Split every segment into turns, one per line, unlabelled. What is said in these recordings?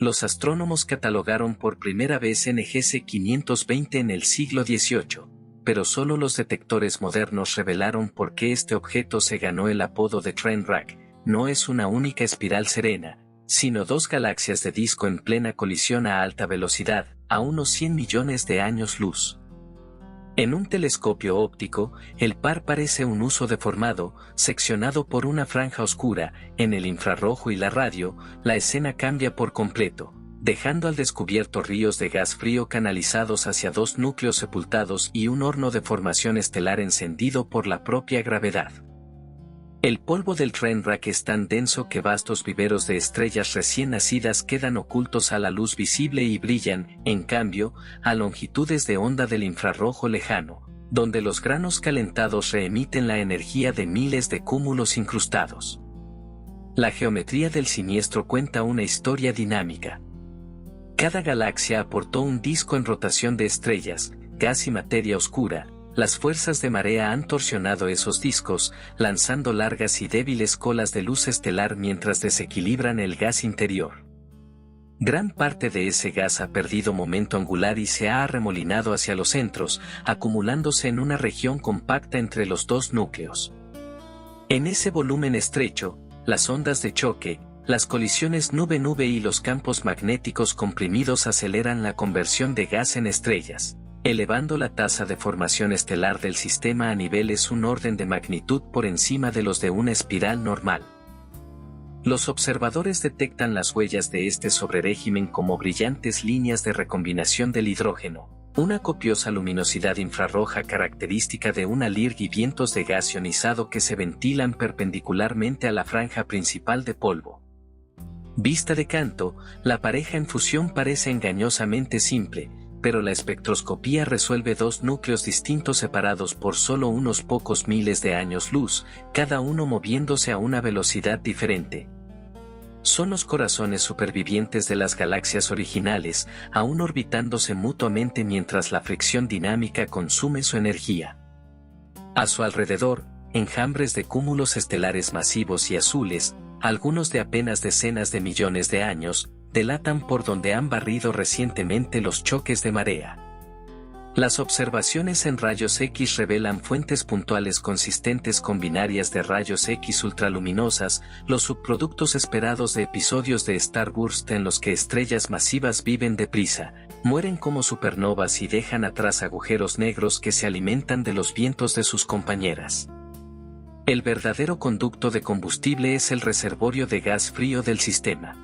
Los astrónomos catalogaron por primera vez NGC 520 en el siglo XVIII, pero solo los detectores modernos revelaron por qué este objeto se ganó el apodo de Trainwreck. No es una única espiral serena, sino dos galaxias de disco en plena colisión a alta velocidad, a unos 100 millones de años luz. En un telescopio óptico, el par parece un huso deformado, seccionado por una franja oscura. En el infrarrojo y la radio, la escena cambia por completo, dejando al descubierto ríos de gas frío canalizados hacia dos núcleos sepultados y un horno de formación estelar encendido por la propia gravedad. El polvo del Trainwreck es tan denso que vastos viveros de estrellas recién nacidas quedan ocultos a la luz visible y brillan, en cambio, a longitudes de onda del infrarrojo lejano, donde los granos calentados reemiten la energía de miles de cúmulos incrustados. La geometría del siniestro cuenta una historia dinámica. Cada galaxia aportó un disco en rotación de estrellas, gas y materia oscura. Las fuerzas de marea han torsionado esos discos, lanzando largas y débiles colas de luz estelar mientras desequilibran el gas interior. Gran parte de ese gas ha perdido momento angular y se ha arremolinado hacia los centros, acumulándose en una región compacta entre los dos núcleos. En ese volumen estrecho, las ondas de choque, las colisiones nube-nube y los campos magnéticos comprimidos aceleran la conversión de gas en estrellas, elevando la tasa de formación estelar del sistema a niveles un orden de magnitud por encima de los de una espiral normal. Los observadores detectan las huellas de este sobrerégimen como brillantes líneas de recombinación del hidrógeno, una copiosa luminosidad infrarroja característica de una LIRG y vientos de gas ionizado que se ventilan perpendicularmente a la franja principal de polvo. Vista de canto, la pareja en fusión parece engañosamente simple, pero la espectroscopía resuelve dos núcleos distintos separados por solo unos pocos miles de años luz, cada uno moviéndose a una velocidad diferente. Son los corazones supervivientes de las galaxias originales, aún orbitándose mutuamente mientras la fricción dinámica consume su energía. A su alrededor, enjambres de cúmulos estelares masivos y azules, algunos de apenas decenas de millones de años, delatan por donde han barrido recientemente los choques de marea. Las observaciones en rayos X revelan fuentes puntuales consistentes con binarias de rayos X ultraluminosas, los subproductos esperados de episodios de Starburst en los que estrellas masivas viven deprisa, mueren como supernovas y dejan atrás agujeros negros que se alimentan de los vientos de sus compañeras. El verdadero conducto de combustible es el reservorio de gas frío del sistema.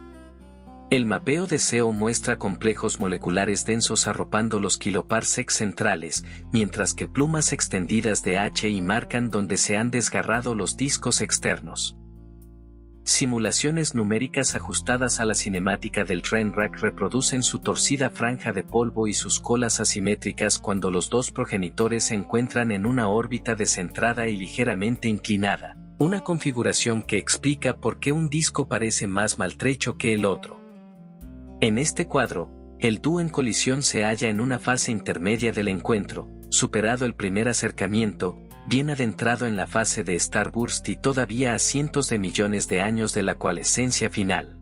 El mapeo de SEO muestra complejos moleculares densos arropando los kiloparsecs centrales, mientras que plumas extendidas de HI marcan donde se han desgarrado los discos externos. Simulaciones numéricas ajustadas a la cinemática del Trainwreck reproducen su torcida franja de polvo y sus colas asimétricas cuando los dos progenitores se encuentran en una órbita descentrada y ligeramente inclinada, una configuración que explica por qué un disco parece más maltrecho que el otro. En este cuadro, el dúo en colisión se halla en una fase intermedia del encuentro, superado el primer acercamiento, bien adentrado en la fase de Starburst y todavía a cientos de millones de años de la coalescencia final.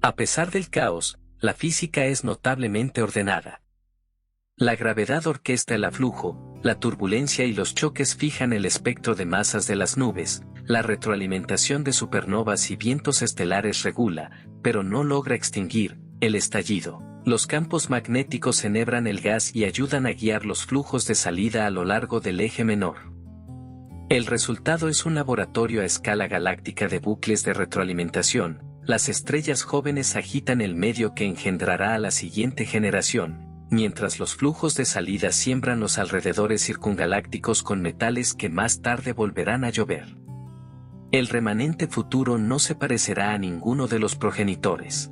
A pesar del caos, la física es notablemente ordenada. La gravedad orquesta el aflujo, la turbulencia y los choques fijan el espectro de masas de las nubes, la retroalimentación de supernovas y vientos estelares regula, pero no logra extinguir, el estallido. Los campos magnéticos enhebran el gas y ayudan a guiar los flujos de salida a lo largo del eje menor. El resultado es un laboratorio a escala galáctica de bucles de retroalimentación. Las estrellas jóvenes agitan el medio que engendrará a la siguiente generación, mientras los flujos de salida siembran los alrededores circungalácticos con metales que más tarde volverán a llover. El remanente futuro no se parecerá a ninguno de los progenitores.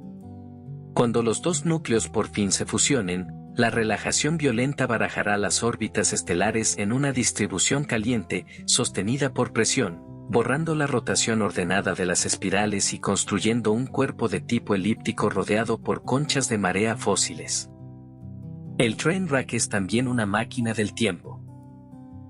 Cuando los dos núcleos por fin se fusionen, la relajación violenta barajará las órbitas estelares en una distribución caliente, sostenida por presión, borrando la rotación ordenada de las espirales y construyendo un cuerpo de tipo elíptico rodeado por conchas de marea fósiles. El Trainwreck es también una máquina del tiempo.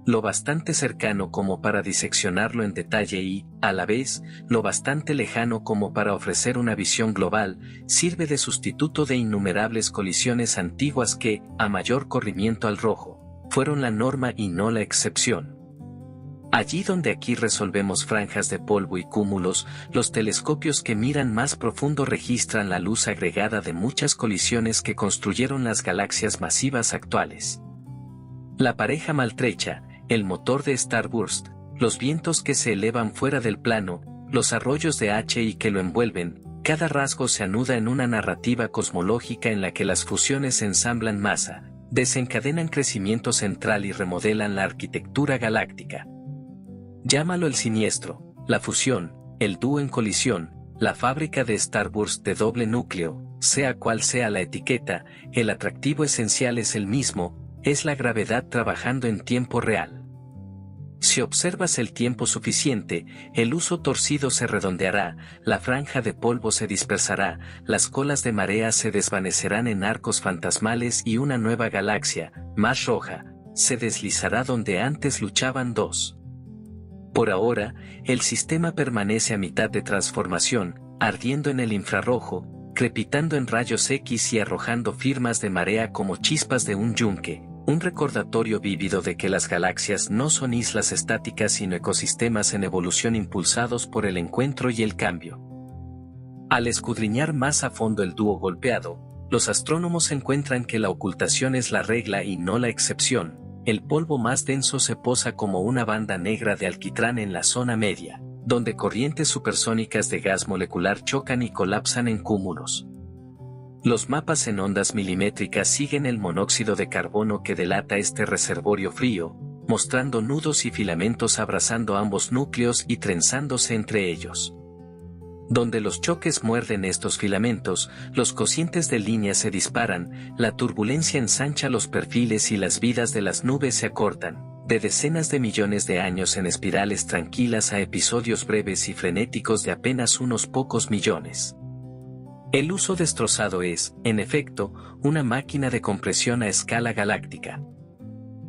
lo bastante cercano como para diseccionarlo en detalle y, a la vez, lo bastante lejano como para ofrecer una visión global, sirve de sustituto de innumerables colisiones antiguas que, a mayor corrimiento al rojo, fueron la norma y no la excepción. Allí donde aquí resolvemos franjas de polvo y cúmulos, los telescopios que miran más profundo registran la luz agregada de muchas colisiones que construyeron las galaxias masivas actuales. La pareja maltrecha, el motor de Starburst, los vientos que se elevan fuera del plano, los arroyos de H que lo envuelven, cada rasgo se anuda en una narrativa cosmológica en la que las fusiones ensamblan masa, desencadenan crecimiento central y remodelan la arquitectura galáctica. Llámalo el siniestro, la fusión, el dúo en colisión, la fábrica de Starburst de doble núcleo, sea cual sea la etiqueta, el atractivo esencial es el mismo, es la gravedad trabajando en tiempo real. Si observas el tiempo suficiente, el huso torcido se redondeará, la franja de polvo se dispersará, las colas de marea se desvanecerán en arcos fantasmales y una nueva galaxia, más roja, se deslizará donde antes luchaban dos. Por ahora, el sistema permanece a mitad de transformación, ardiendo en el infrarrojo, crepitando en rayos X y arrojando firmas de marea como chispas de un yunque, un recordatorio vívido de que las galaxias no son islas estáticas sino ecosistemas en evolución impulsados por el encuentro y el cambio. Al escudriñar más a fondo el dúo golpeado, los astrónomos encuentran que la ocultación es la regla y no la excepción. El polvo más denso se posa como una banda negra de alquitrán en la zona media, donde corrientes supersónicas de gas molecular chocan y colapsan en cúmulos. Los mapas en ondas milimétricas siguen el monóxido de carbono que delata este reservorio frío, mostrando nudos y filamentos abrazando ambos núcleos y trenzándose entre ellos. Donde los choques muerden estos filamentos, los cocientes de línea se disparan, la turbulencia ensancha los perfiles y las vidas de las nubes se acortan, de decenas de millones de años en espirales tranquilas a episodios breves y frenéticos de apenas unos pocos millones. El huso destrozado es, en efecto, una máquina de compresión a escala galáctica.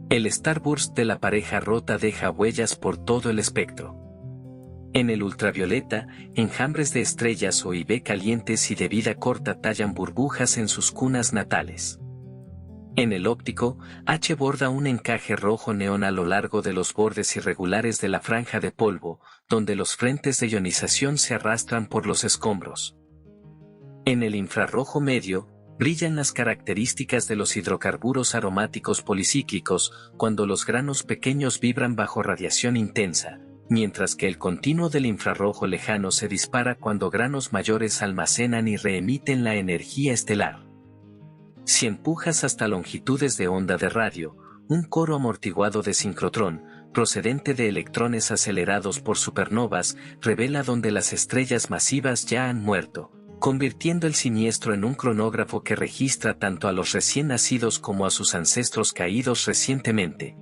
El Starburst de la pareja rota deja huellas por todo el espectro. En el ultravioleta, enjambres de estrellas o IV calientes y de vida corta tallan burbujas en sus cunas natales. En el óptico, H borda un encaje rojo neón a lo largo de los bordes irregulares de la franja de polvo, donde los frentes de ionización se arrastran por los escombros. En el infrarrojo medio, brillan las características de los hidrocarburos aromáticos policíclicos, cuando los granos pequeños vibran bajo radiación intensa, mientras que el continuo del infrarrojo lejano se dispara cuando granos mayores almacenan y reemiten la energía estelar. Si empujas hasta longitudes de onda de radio, un coro amortiguado de sincrotrón, procedente de electrones acelerados por supernovas, revela donde las estrellas masivas ya han muerto, convirtiendo el siniestro en un cronógrafo que registra tanto a los recién nacidos como a sus ancestros caídos recientemente.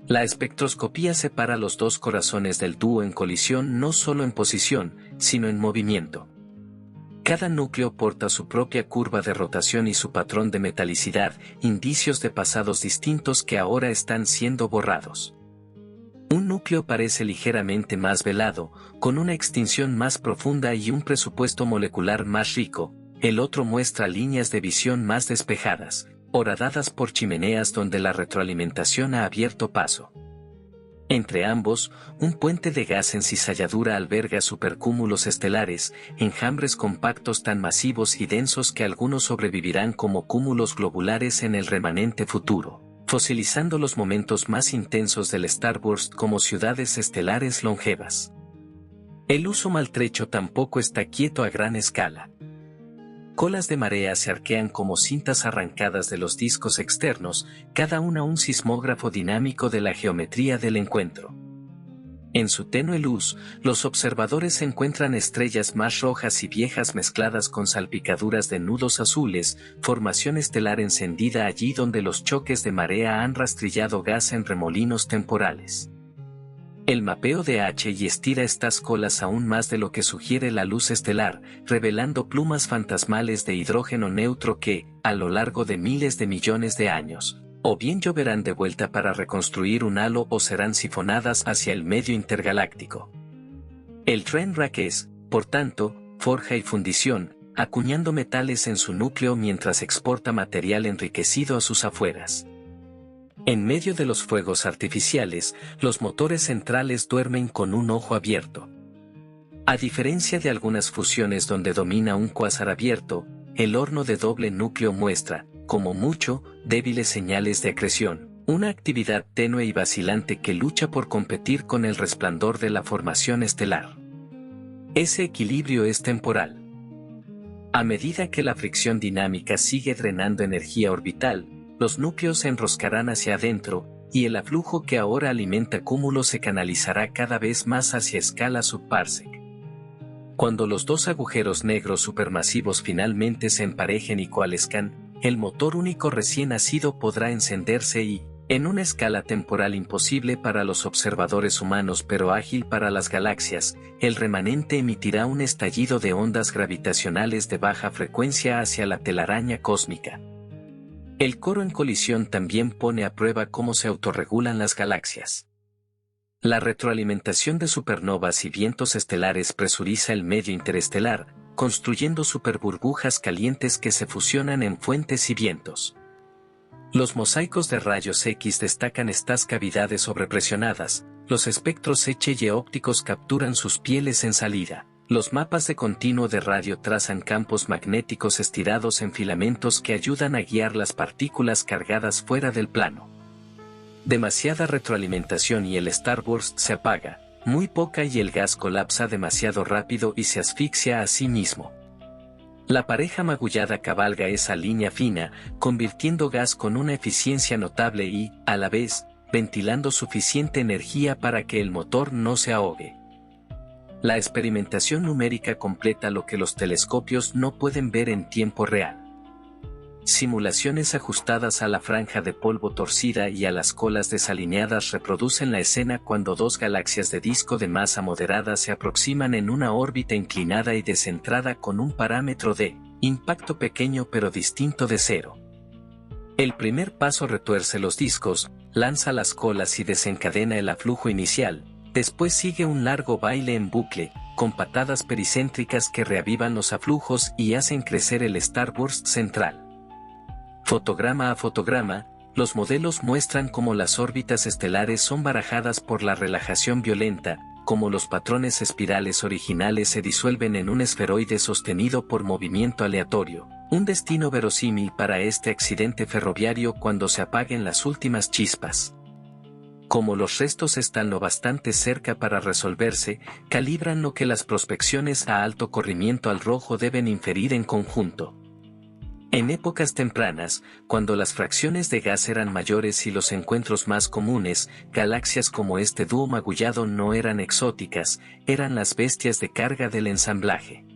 La espectroscopía separa los dos corazones del dúo en colisión no solo en posición, sino en movimiento. Cada núcleo porta su propia curva de rotación y su patrón de metalicidad, indicios de pasados distintos que ahora están siendo borrados. Un núcleo parece ligeramente más velado, con una extinción más profunda y un presupuesto molecular más rico, el otro muestra líneas de visión más despejadas, horadadas por chimeneas donde la retroalimentación ha abierto paso. Entre ambos, un puente de gas en cizalladura alberga supercúmulos estelares, enjambres compactos tan masivos y densos que algunos sobrevivirán como cúmulos globulares en el remanente futuro, fosilizando los momentos más intensos del Starburst como ciudades estelares longevas. El huso maltrecho tampoco está quieto a gran escala. Colas de marea se arquean como cintas arrancadas de los discos externos, cada una un sismógrafo dinámico de la geometría del encuentro. En su tenue luz, los observadores encuentran estrellas más rojas y viejas mezcladas con salpicaduras de nudos azules, formación estelar encendida allí donde los choques de marea han rastrillado gas en remolinos temporales. El mapeo de H estira estas colas aún más de lo que sugiere la luz estelar, revelando plumas fantasmales de hidrógeno neutro que, a lo largo de miles de millones de años, O bien lloverán de vuelta para reconstruir un halo o serán sifonadas hacia el medio intergaláctico. El Trainwreck es, por tanto, forja y fundición, acuñando metales en su núcleo mientras exporta material enriquecido a sus afueras. En medio de los fuegos artificiales, los motores centrales duermen con un ojo abierto. A diferencia de algunas fusiones donde domina un cuásar abierto, el horno de doble núcleo muestra, como mucho, débiles señales de acreción, una actividad tenue y vacilante que lucha por competir con el resplandor de la formación estelar. Ese equilibrio es temporal. A medida que la fricción dinámica sigue drenando energía orbital, los núcleos se enroscarán hacia adentro, y el aflujo que ahora alimenta cúmulos se canalizará cada vez más hacia escala subparsec. Cuando los dos agujeros negros supermasivos finalmente se emparejen y coalescan, el motor único recién nacido podrá encenderse y, en una escala temporal imposible para los observadores humanos pero ágil para las galaxias, el remanente emitirá un estallido de ondas gravitacionales de baja frecuencia hacia la telaraña cósmica. El coro en colisión también pone a prueba cómo se autorregulan las galaxias. La retroalimentación de supernovas y vientos estelares presuriza el medio interestelar, construyendo superburbujas calientes que se fusionan en fuentes y vientos. Los mosaicos de rayos X destacan estas cavidades sobrepresionadas, los espectros H ópticos capturan sus pieles en salida, los mapas de continuo de radio trazan campos magnéticos estirados en filamentos que ayudan a guiar las partículas cargadas fuera del plano. Demasiada retroalimentación y el starburst se apaga, muy poca y el gas colapsa demasiado rápido y se asfixia a sí mismo. La pareja magullada cabalga esa línea fina, convirtiendo gas con una eficiencia notable y, a la vez, ventilando suficiente energía para que el motor no se ahogue. La experimentación numérica completa lo que los telescopios no pueden ver en tiempo real. Simulaciones ajustadas a la franja de polvo torcida y a las colas desalineadas reproducen la escena cuando dos galaxias de disco de masa moderada se aproximan en una órbita inclinada y descentrada con un parámetro de impacto pequeño pero distinto de cero. El primer paso retuerce los discos, lanza las colas y desencadena el aflujo inicial, después sigue un largo baile en bucle, con patadas pericéntricas que reavivan los aflujos y hacen crecer el starburst central. Fotograma a fotograma, los modelos muestran cómo las órbitas estelares son barajadas por la relajación violenta, cómo los patrones espirales originales se disuelven en un esferoide sostenido por movimiento aleatorio, un destino verosímil para este accidente ferroviario cuando se apaguen las últimas chispas. Como los restos están lo bastante cerca para resolverse, calibran lo que las prospecciones a alto corrimiento al rojo deben inferir en conjunto. En épocas tempranas, cuando las fracciones de gas eran mayores y los encuentros más comunes, galaxias como este dúo magullado no eran exóticas, eran las bestias de carga del ensamblaje.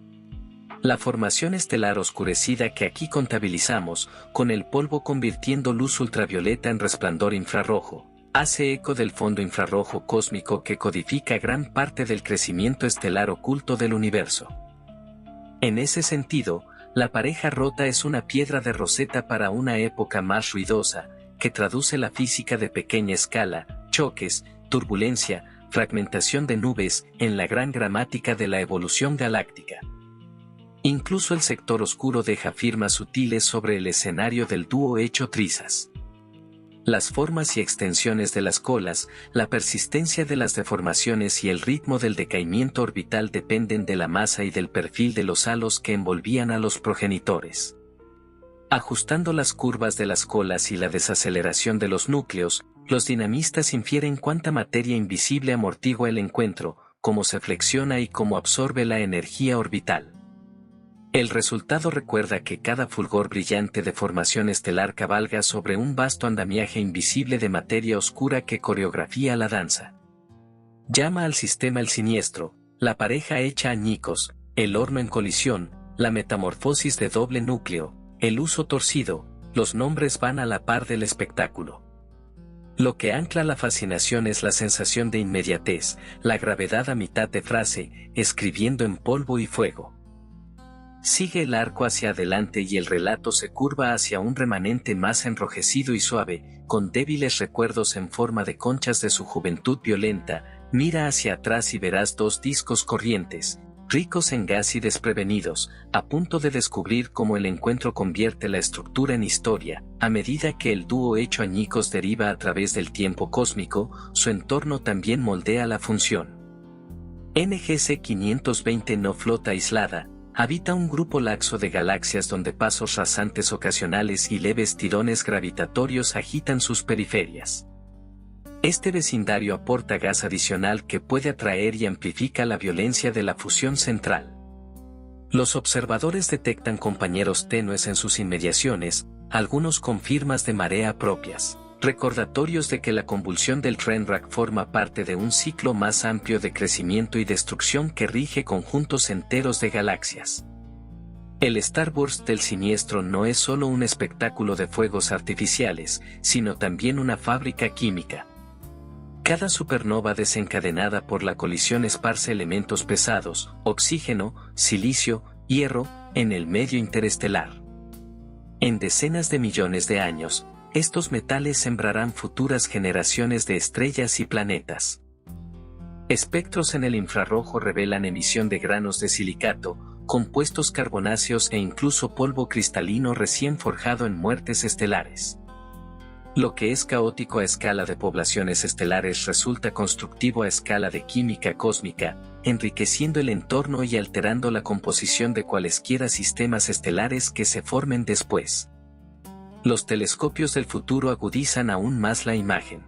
La formación estelar oscurecida que aquí contabilizamos, con el polvo convirtiendo luz ultravioleta en resplandor infrarrojo, hace eco del fondo infrarrojo cósmico que codifica gran parte del crecimiento estelar oculto del universo. En ese sentido, la pareja rota es una piedra de roseta para una época más ruidosa, que traduce la física de pequeña escala, choques, turbulencia, fragmentación de nubes, en la gran gramática de la evolución galáctica. Incluso el sector oscuro deja firmas sutiles sobre el escenario del dúo hecho trizas. Las formas y extensiones de las colas, la persistencia de las deformaciones y el ritmo del decaimiento orbital dependen de la masa y del perfil de los halos que envolvían a los progenitores. Ajustando las curvas de las colas y la desaceleración de los núcleos, los dinamistas infieren cuánta materia invisible amortigua el encuentro, cómo se flexiona y cómo absorbe la energía orbital. El resultado recuerda que cada fulgor brillante de formación estelar cabalga sobre un vasto andamiaje invisible de materia oscura que coreografía la danza. Llama al sistema el siniestro, la pareja hecha añicos, el horno en colisión, la metamorfosis de doble núcleo, el uso torcido, los nombres van a la par del espectáculo. Lo que ancla la fascinación es la sensación de inmediatez, la gravedad a mitad de frase, escribiendo en polvo y fuego. Sigue el arco hacia adelante y el relato se curva hacia un remanente más enrojecido y suave, con débiles recuerdos en forma de conchas de su juventud violenta. Mira hacia atrás y verás dos discos corrientes, ricos en gas y desprevenidos, a punto de descubrir cómo el encuentro convierte la estructura en historia. A medida que el dúo hecho añicos deriva a través del tiempo cósmico, su entorno también moldea la función. NGC 520 no flota aislada, habita un grupo laxo de galaxias donde pasos rasantes ocasionales y leves tirones gravitatorios agitan sus periferias. Este vecindario aporta gas adicional que puede atraer y amplifica la violencia de la fusión central. Los observadores detectan compañeros tenues en sus inmediaciones, algunos con firmas de marea propias, recordatorios de que la convulsión del Trendrak forma parte de un ciclo más amplio de crecimiento y destrucción que rige conjuntos enteros de galaxias. El Starburst del siniestro no es solo un espectáculo de fuegos artificiales, sino también una fábrica química. Cada supernova desencadenada por la colisión esparce elementos pesados, oxígeno, silicio, hierro, en el medio interestelar. En decenas de millones de años, estos metales sembrarán futuras generaciones de estrellas y planetas. Espectros en el infrarrojo revelan emisión de granos de silicato, compuestos carbonáceos e incluso polvo cristalino recién forjado en muertes estelares. Lo que es caótico a escala de poblaciones estelares resulta constructivo a escala de química cósmica, enriqueciendo el entorno y alterando la composición de cualesquiera sistemas estelares que se formen después. Los telescopios del futuro agudizan aún más la imagen.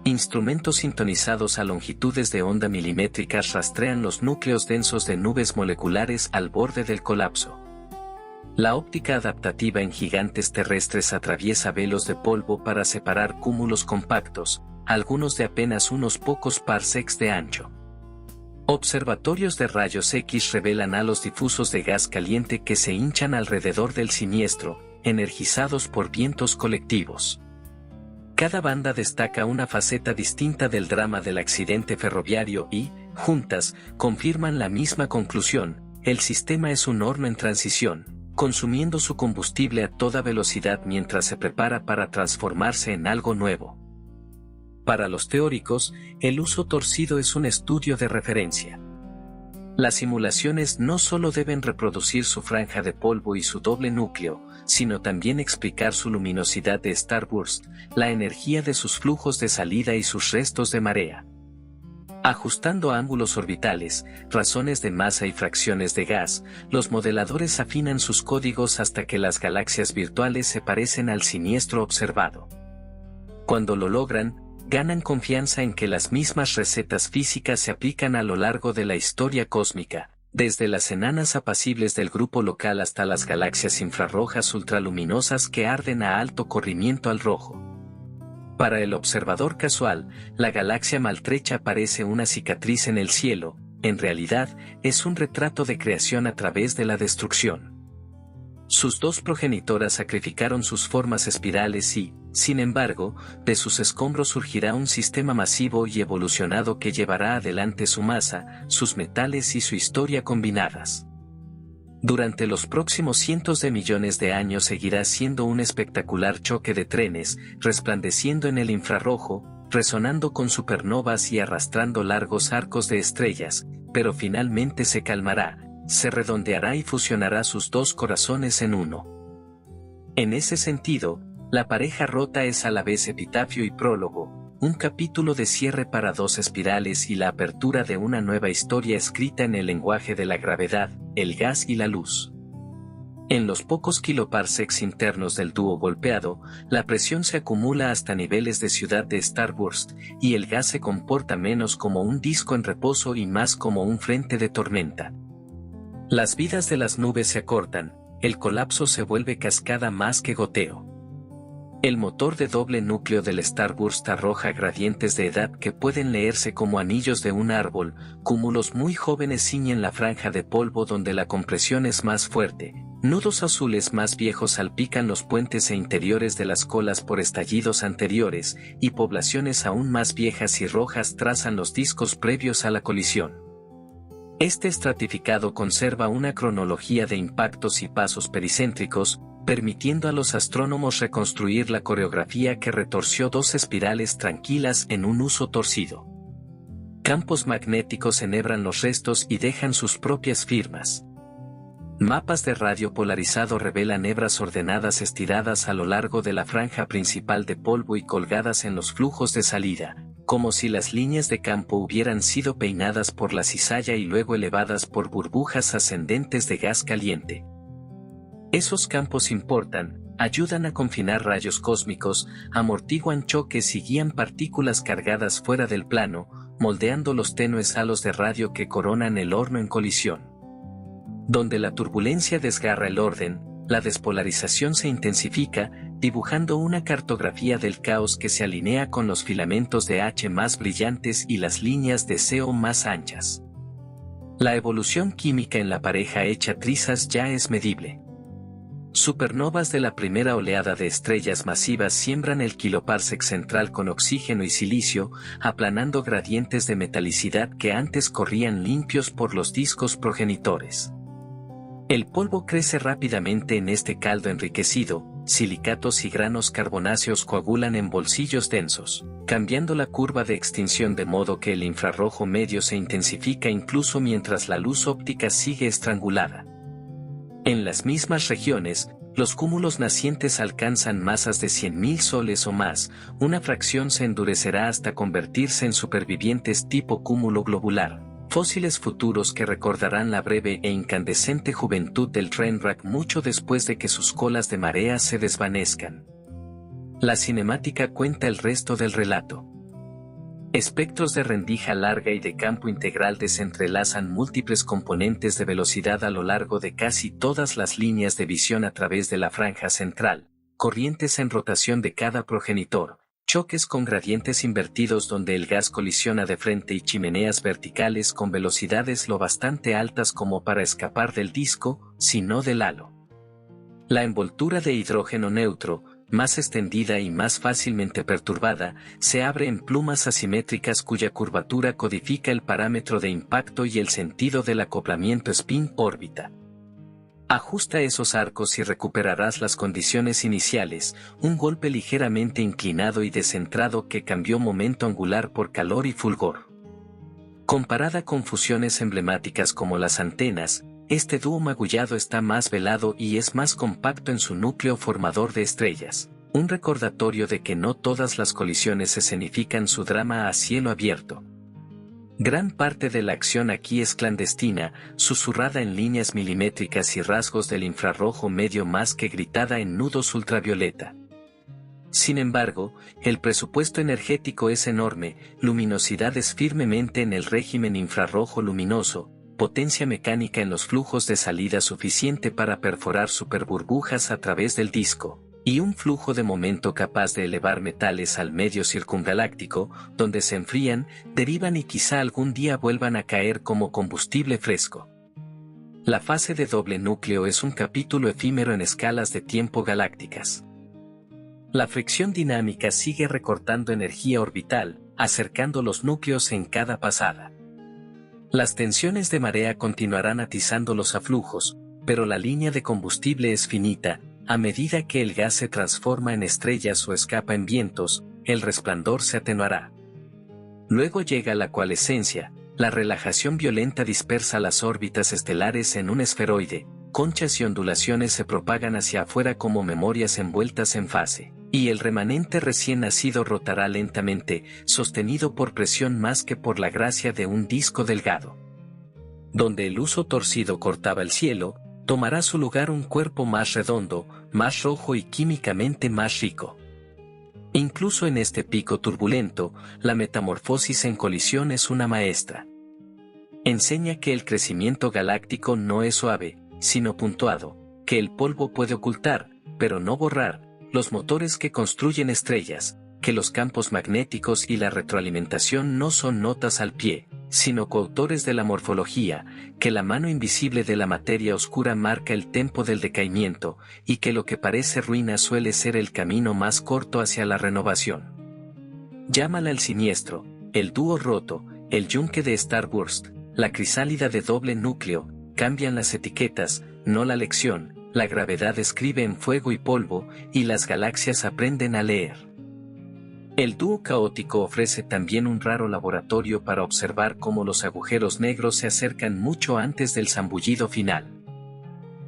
Instrumentos sintonizados a longitudes de onda milimétricas rastrean los núcleos densos de nubes moleculares al borde del colapso. La óptica adaptativa en gigantes terrestres atraviesa velos de polvo para separar cúmulos compactos, algunos de apenas unos pocos parsecs de ancho. Observatorios de rayos X revelan halos difusos de gas caliente que se hinchan alrededor del siniestro, energizados por vientos colectivos. Cada banda destaca una faceta distinta del drama del accidente ferroviario y, juntas, confirman la misma conclusión: el sistema es un horno en transición, consumiendo su combustible a toda velocidad mientras se prepara para transformarse en algo nuevo. Para los teóricos, el uso torcido es un estudio de referencia. Las simulaciones no solo deben reproducir su franja de polvo y su doble núcleo, sino también explicar su luminosidad de starburst, la energía de sus flujos de salida y sus restos de marea. Ajustando ángulos orbitales, razones de masa y fracciones de gas, los modeladores afinan sus códigos hasta que las galaxias virtuales se parecen al siniestro observado. Cuando lo logran, ganan confianza en que las mismas recetas físicas se aplican a lo largo de la historia cósmica, desde las enanas apacibles del grupo local hasta las galaxias infrarrojas ultraluminosas que arden a alto corrimiento al rojo. Para el observador casual, la galaxia maltrecha parece una cicatriz en el cielo, en realidad, es un retrato de creación a través de la destrucción. Sus dos progenitoras sacrificaron sus formas espirales y, sin embargo, de sus escombros surgirá un sistema masivo y evolucionado que llevará adelante su masa, sus metales y su historia combinadas. Durante los próximos cientos de millones de años seguirá siendo un espectacular choque de trenes, resplandeciendo en el infrarrojo, resonando con supernovas y arrastrando largos arcos de estrellas, pero finalmente se calmará, se redondeará y fusionará sus dos corazones en uno. En ese sentido, la pareja rota es a la vez epitafio y prólogo, un capítulo de cierre para dos espirales y la apertura de una nueva historia escrita en el lenguaje de la gravedad, el gas y la luz. En los pocos kiloparsecs internos del dúo golpeado, la presión se acumula hasta niveles de ciudad de Starburst, y el gas se comporta menos como un disco en reposo y más como un frente de tormenta. Las vidas de las nubes se acortan, el colapso se vuelve cascada más que goteo. El motor de doble núcleo del Starburst arroja gradientes de edad que pueden leerse como anillos de un árbol, cúmulos muy jóvenes ciñen la franja de polvo donde la compresión es más fuerte, nudos azules más viejos salpican los puentes e interiores de las colas por estallidos anteriores, y poblaciones aún más viejas y rojas trazan los discos previos a la colisión. Este estratificado conserva una cronología de impactos y pasos pericéntricos, permitiendo a los astrónomos reconstruir la coreografía que retorció dos espirales tranquilas en un uso torcido. Campos magnéticos enhebran los restos y dejan sus propias firmas. Mapas de radio polarizado revelan hebras ordenadas estiradas a lo largo de la franja principal de polvo y colgadas en los flujos de salida, como si las líneas de campo hubieran sido peinadas por la cizalla y luego elevadas por burbujas ascendentes de gas caliente. Esos campos importan, ayudan a confinar rayos cósmicos, amortiguan choques y guían partículas cargadas fuera del plano, moldeando los tenues halos de radio que coronan el horno en colisión. Donde la turbulencia desgarra el orden, la despolarización se intensifica, dibujando una cartografía del caos que se alinea con los filamentos de H más brillantes y las líneas de CO más anchas. La evolución química en la pareja hecha trizas ya es medible. Supernovas de la primera oleada de estrellas masivas siembran el kiloparsec central con oxígeno y silicio, aplanando gradientes de metalicidad que antes corrían limpios por los discos progenitores. El polvo crece rápidamente en este caldo enriquecido, silicatos y granos carbonáceos coagulan en bolsillos densos, cambiando la curva de extinción de modo que el infrarrojo medio se intensifica incluso mientras la luz óptica sigue estrangulada. En las mismas regiones, los cúmulos nacientes alcanzan masas de 100.000 soles o más, una fracción se endurecerá hasta convertirse en supervivientes tipo cúmulo globular, fósiles futuros que recordarán la breve e incandescente juventud del Trainwreck mucho después de que sus colas de marea se desvanezcan. La cinemática cuenta el resto del relato. Espectros de rendija larga y de campo integral desentrelazan múltiples componentes de velocidad a lo largo de casi todas las líneas de visión a través de la franja central, corrientes en rotación de cada progenitor, choques con gradientes invertidos donde el gas colisiona de frente y chimeneas verticales con velocidades lo bastante altas como para escapar del disco, sino del halo. La envoltura de hidrógeno neutro, más extendida y más fácilmente perturbada, se abre en plumas asimétricas cuya curvatura codifica el parámetro de impacto y el sentido del acoplamiento spin-órbita. Ajusta esos arcos y recuperarás las condiciones iniciales, un golpe ligeramente inclinado y descentrado que cambió momento angular por calor y fulgor. Comparada con fusiones emblemáticas como las antenas, este dúo magullado está más velado y es más compacto en su núcleo formador de estrellas, un recordatorio de que no todas las colisiones escenifican su drama a cielo abierto. Gran parte de la acción aquí es clandestina, susurrada en líneas milimétricas y rasgos del infrarrojo medio más que gritada en nudos ultravioleta. Sin embargo, el presupuesto energético es enorme, luminosidades firmemente en el régimen infrarrojo luminoso, potencia mecánica en los flujos de salida suficiente para perforar superburbujas a través del disco, y un flujo de momento capaz de elevar metales al medio circungaláctico, donde se enfrían, derivan y quizá algún día vuelvan a caer como combustible fresco. La fase de doble núcleo es un capítulo efímero en escalas de tiempo galácticas. La fricción dinámica sigue recortando energía orbital, acercando los núcleos en cada pasada. Las tensiones de marea continuarán atizando los aflujos, pero la línea de combustible es finita, a medida que el gas se transforma en estrellas o escapa en vientos, el resplandor se atenuará. Luego llega la coalescencia, la relajación violenta dispersa las órbitas estelares en un esferoide, conchas y ondulaciones se propagan hacia afuera como memorias envueltas en fase, y el remanente recién nacido rotará lentamente, sostenido por presión más que por la gracia de un disco delgado. Donde el uso torcido cortaba el cielo, tomará su lugar un cuerpo más redondo, más rojo y químicamente más rico. Incluso en este pico turbulento, la metamorfosis en colisión es una maestra. Enseña que el crecimiento galáctico no es suave, sino puntuado, que el polvo puede ocultar, pero no borrar, los motores que construyen estrellas, que los campos magnéticos y la retroalimentación no son notas al pie, sino coautores de la morfología, que la mano invisible de la materia oscura marca el tempo del decaimiento, y que lo que parece ruina suele ser el camino más corto hacia la renovación. Llámala el siniestro, el dúo roto, el yunque de Starburst, la crisálida de doble núcleo, cambian las etiquetas, no la lección, la gravedad escribe en fuego y polvo, y las galaxias aprenden a leer. El dúo caótico ofrece también un raro laboratorio para observar cómo los agujeros negros se acercan mucho antes del zambullido final.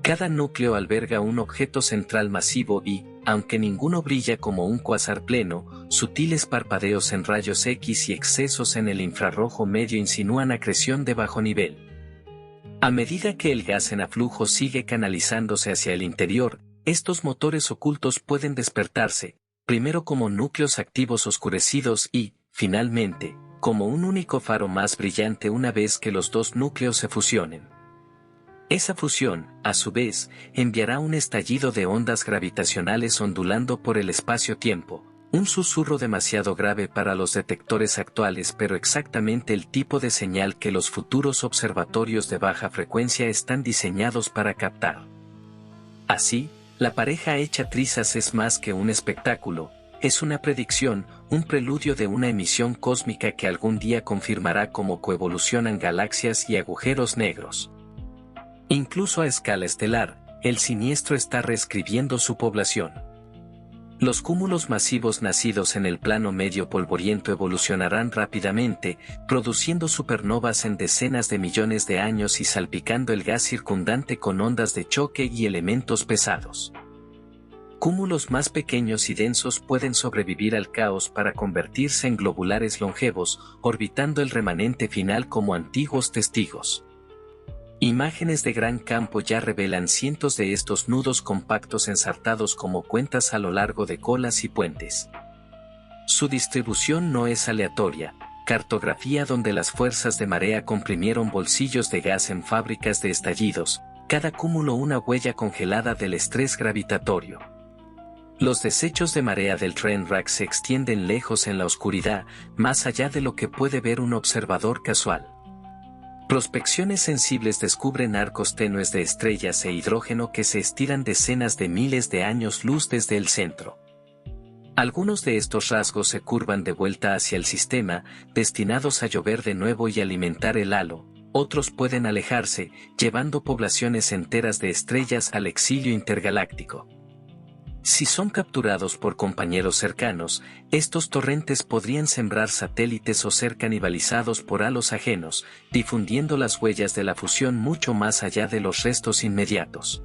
Cada núcleo alberga un objeto central masivo y, aunque ninguno brilla como un cuásar pleno, sutiles parpadeos en rayos X y excesos en el infrarrojo medio insinúan acreción de bajo nivel. A medida que el gas en aflujo sigue canalizándose hacia el interior, estos motores ocultos pueden despertarse, primero como núcleos activos oscurecidos y, finalmente, como un único faro más brillante una vez que los dos núcleos se fusionen. Esa fusión, a su vez, enviará un estallido de ondas gravitacionales ondulando por el espacio-tiempo, un susurro demasiado grave para los detectores actuales pero exactamente el tipo de señal que los futuros observatorios de baja frecuencia están diseñados para captar. Así, la pareja hecha trizas es más que un espectáculo, es una predicción, un preludio de una emisión cósmica que algún día confirmará cómo coevolucionan galaxias y agujeros negros. Incluso a escala estelar, el siniestro está reescribiendo su población. Los cúmulos masivos nacidos en el plano medio polvoriento evolucionarán rápidamente, produciendo supernovas en decenas de millones de años y salpicando el gas circundante con ondas de choque y elementos pesados. Cúmulos más pequeños y densos pueden sobrevivir al caos para convertirse en globulares longevos, orbitando el remanente final como antiguos testigos. Imágenes de gran campo ya revelan cientos de estos nudos compactos ensartados como cuentas a lo largo de colas y puentes. Su distribución no es aleatoria, cartografía donde las fuerzas de marea comprimieron bolsillos de gas en fábricas de estallidos, cada cúmulo una huella congelada del estrés gravitatorio. Los desechos de marea del Train Wreck se extienden lejos en la oscuridad, más allá de lo que puede ver un observador casual. Prospecciones sensibles descubren arcos tenues de estrellas e hidrógeno que se estiran decenas de miles de años luz desde el centro. Algunos de estos rasgos se curvan de vuelta hacia el sistema, destinados a llover de nuevo y alimentar el halo, otros pueden alejarse, llevando poblaciones enteras de estrellas al exilio intergaláctico. Si son capturados por compañeros cercanos, estos torrentes podrían sembrar satélites o ser canibalizados por halos ajenos, difundiendo las huellas de la fusión mucho más allá de los restos inmediatos.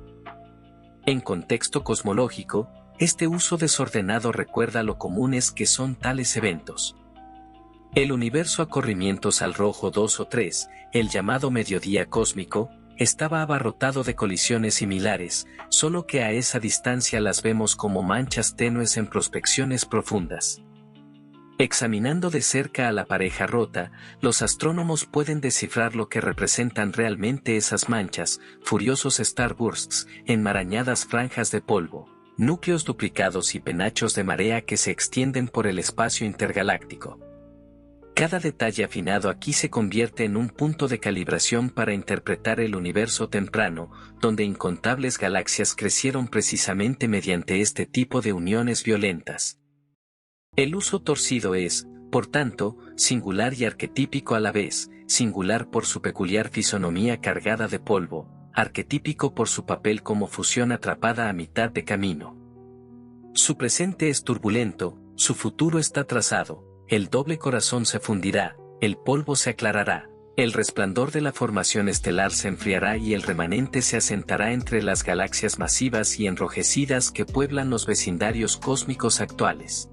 En contexto cosmológico, este uso desordenado recuerda lo comunes que son tales eventos. El universo a corrimientos al rojo 2 o 3, el llamado mediodía cósmico, estaba abarrotado de colisiones similares, solo que a esa distancia las vemos como manchas tenues en prospecciones profundas. Examinando de cerca a la pareja rota, los astrónomos pueden descifrar lo que representan realmente esas manchas, furiosos starbursts, enmarañadas franjas de polvo, núcleos duplicados y penachos de marea que se extienden por el espacio intergaláctico. Cada detalle afinado aquí se convierte en un punto de calibración para interpretar el universo temprano, donde incontables galaxias crecieron precisamente mediante este tipo de uniones violentas. El uso torcido es, por tanto, singular y arquetípico a la vez, singular por su peculiar fisonomía cargada de polvo, arquetípico por su papel como fusión atrapada a mitad de camino. Su presente es turbulento, su futuro está trazado. El doble corazón se fundirá, el polvo se aclarará, el resplandor de la formación estelar se enfriará y el remanente se asentará entre las galaxias masivas y enrojecidas que pueblan los vecindarios cósmicos actuales.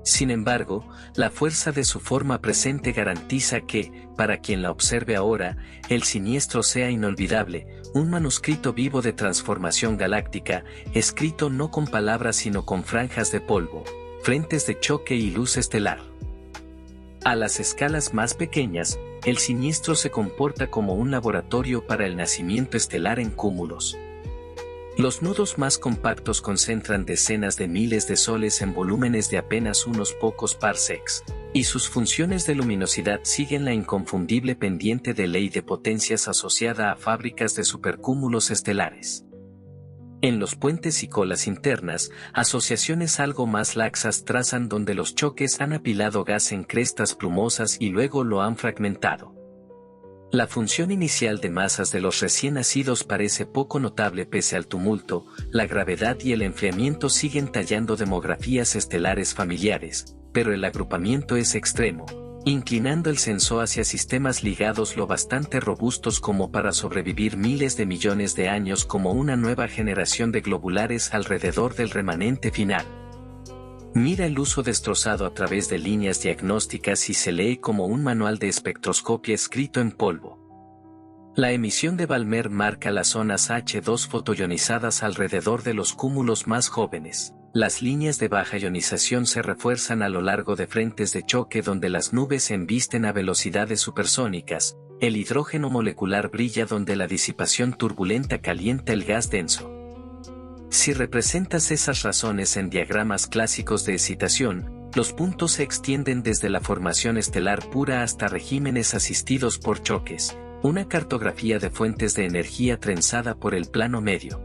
Sin embargo, la fuerza de su forma presente garantiza que, para quien la observe ahora, el siniestro sea inolvidable, un manuscrito vivo de transformación galáctica, escrito no con palabras sino con franjas de polvo, frentes de choque y luz estelar. A las escalas más pequeñas, el siniestro se comporta como un laboratorio para el nacimiento estelar en cúmulos. Los nudos más compactos concentran decenas de miles de soles en volúmenes de apenas unos pocos parsecs, y sus funciones de luminosidad siguen la inconfundible pendiente de ley de potencias asociada a fábricas de supercúmulos estelares. En los puentes y colas internas, asociaciones algo más laxas trazan donde los choques han apilado gas en crestas plumosas y luego lo han fragmentado. La función inicial de masas de los recién nacidos parece poco notable pese al tumulto, la gravedad y el enfriamiento siguen tallando demografías estelares familiares, pero el agrupamiento es extremo, inclinando el censo hacia sistemas ligados lo bastante robustos como para sobrevivir miles de millones de años como una nueva generación de globulares alrededor del remanente final. Mira el uso destrozado a través de líneas diagnósticas y se lee como un manual de espectroscopia escrito en polvo. La emisión de Balmer marca las zonas H2 fotoionizadas alrededor de los cúmulos más jóvenes. Las líneas de baja ionización se refuerzan a lo largo de frentes de choque donde las nubes se embisten a velocidades supersónicas. El hidrógeno molecular brilla donde la disipación turbulenta calienta el gas denso. Si representas esas razones en diagramas clásicos de excitación, los puntos se extienden desde la formación estelar pura hasta regímenes asistidos por choques, una cartografía de fuentes de energía trenzada por el plano medio.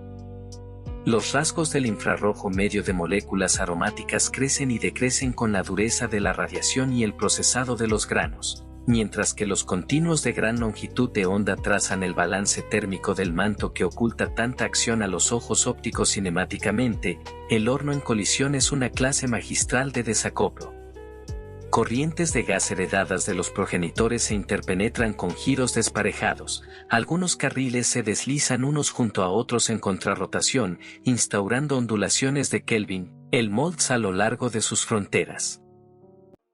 Los rasgos del infrarrojo medio de moléculas aromáticas crecen y decrecen con la dureza de la radiación y el procesado de los granos, mientras que los continuos de gran longitud de onda trazan el balance térmico del manto que oculta tanta acción a los ojos ópticos cinemáticamente. El horno en colisión es una clase magistral de desacoplo. Corrientes de gas heredadas de los progenitores se interpenetran con giros desparejados, algunos carriles se deslizan unos junto a otros en contrarrotación, instaurando ondulaciones de Kelvin, el Moltz a lo largo de sus fronteras.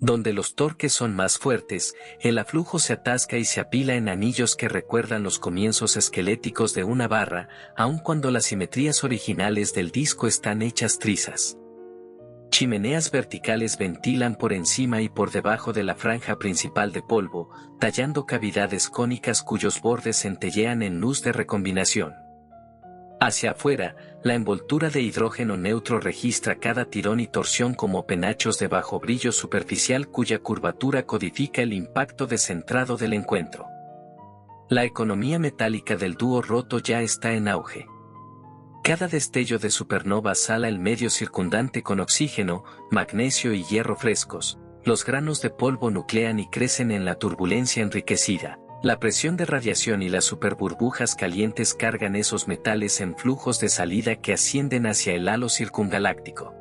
Donde los torques son más fuertes, el aflujo se atasca y se apila en anillos que recuerdan los comienzos esqueléticos de una barra, aun cuando las simetrías originales del disco están hechas trizas. Chimeneas verticales ventilan por encima y por debajo de la franja principal de polvo, tallando cavidades cónicas cuyos bordes centellean en luz de recombinación. Hacia afuera, la envoltura de hidrógeno neutro registra cada tirón y torsión como penachos de bajo brillo superficial cuya curvatura codifica el impacto descentrado del encuentro. La economía metálica del dúo roto ya está en auge. Cada destello de supernova sala el medio circundante con oxígeno, magnesio y hierro frescos. Los granos de polvo nuclean y crecen en la turbulencia enriquecida. La presión de radiación y las superburbujas calientes cargan esos metales en flujos de salida que ascienden hacia el halo circungaláctico.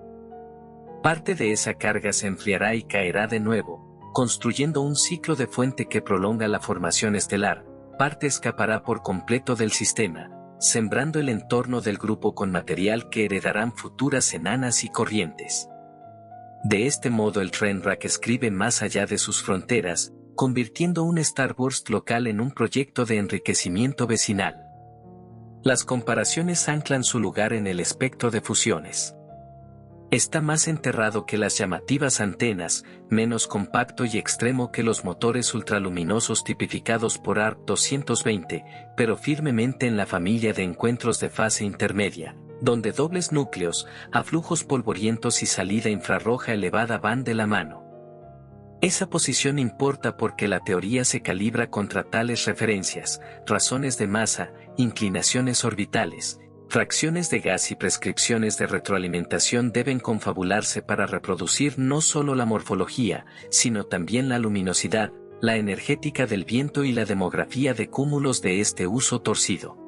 Parte de esa carga se enfriará y caerá de nuevo, construyendo un ciclo de fuente que prolonga la formación estelar. Parte escapará por completo del sistema, sembrando el entorno del grupo con material que heredarán futuras enanas y corrientes. De este modo el Trainwreck escribe más allá de sus fronteras, convirtiendo un starburst local en un proyecto de enriquecimiento vecinal. Las comparaciones anclan su lugar en el espectro de fusiones. Está más enterrado que las llamativas antenas, menos compacto y extremo que los motores ultraluminosos tipificados por ARC 220, pero firmemente en la familia de encuentros de fase intermedia, donde dobles núcleos, aflujos polvorientos y salida infrarroja elevada van de la mano. Esa posición importa porque la teoría se calibra contra tales referencias, razones de masa, inclinaciones orbitales, fracciones de gas y prescripciones de retroalimentación deben confabularse para reproducir no solo la morfología, sino también la luminosidad, la energética del viento y la demografía de cúmulos de este uso torcido.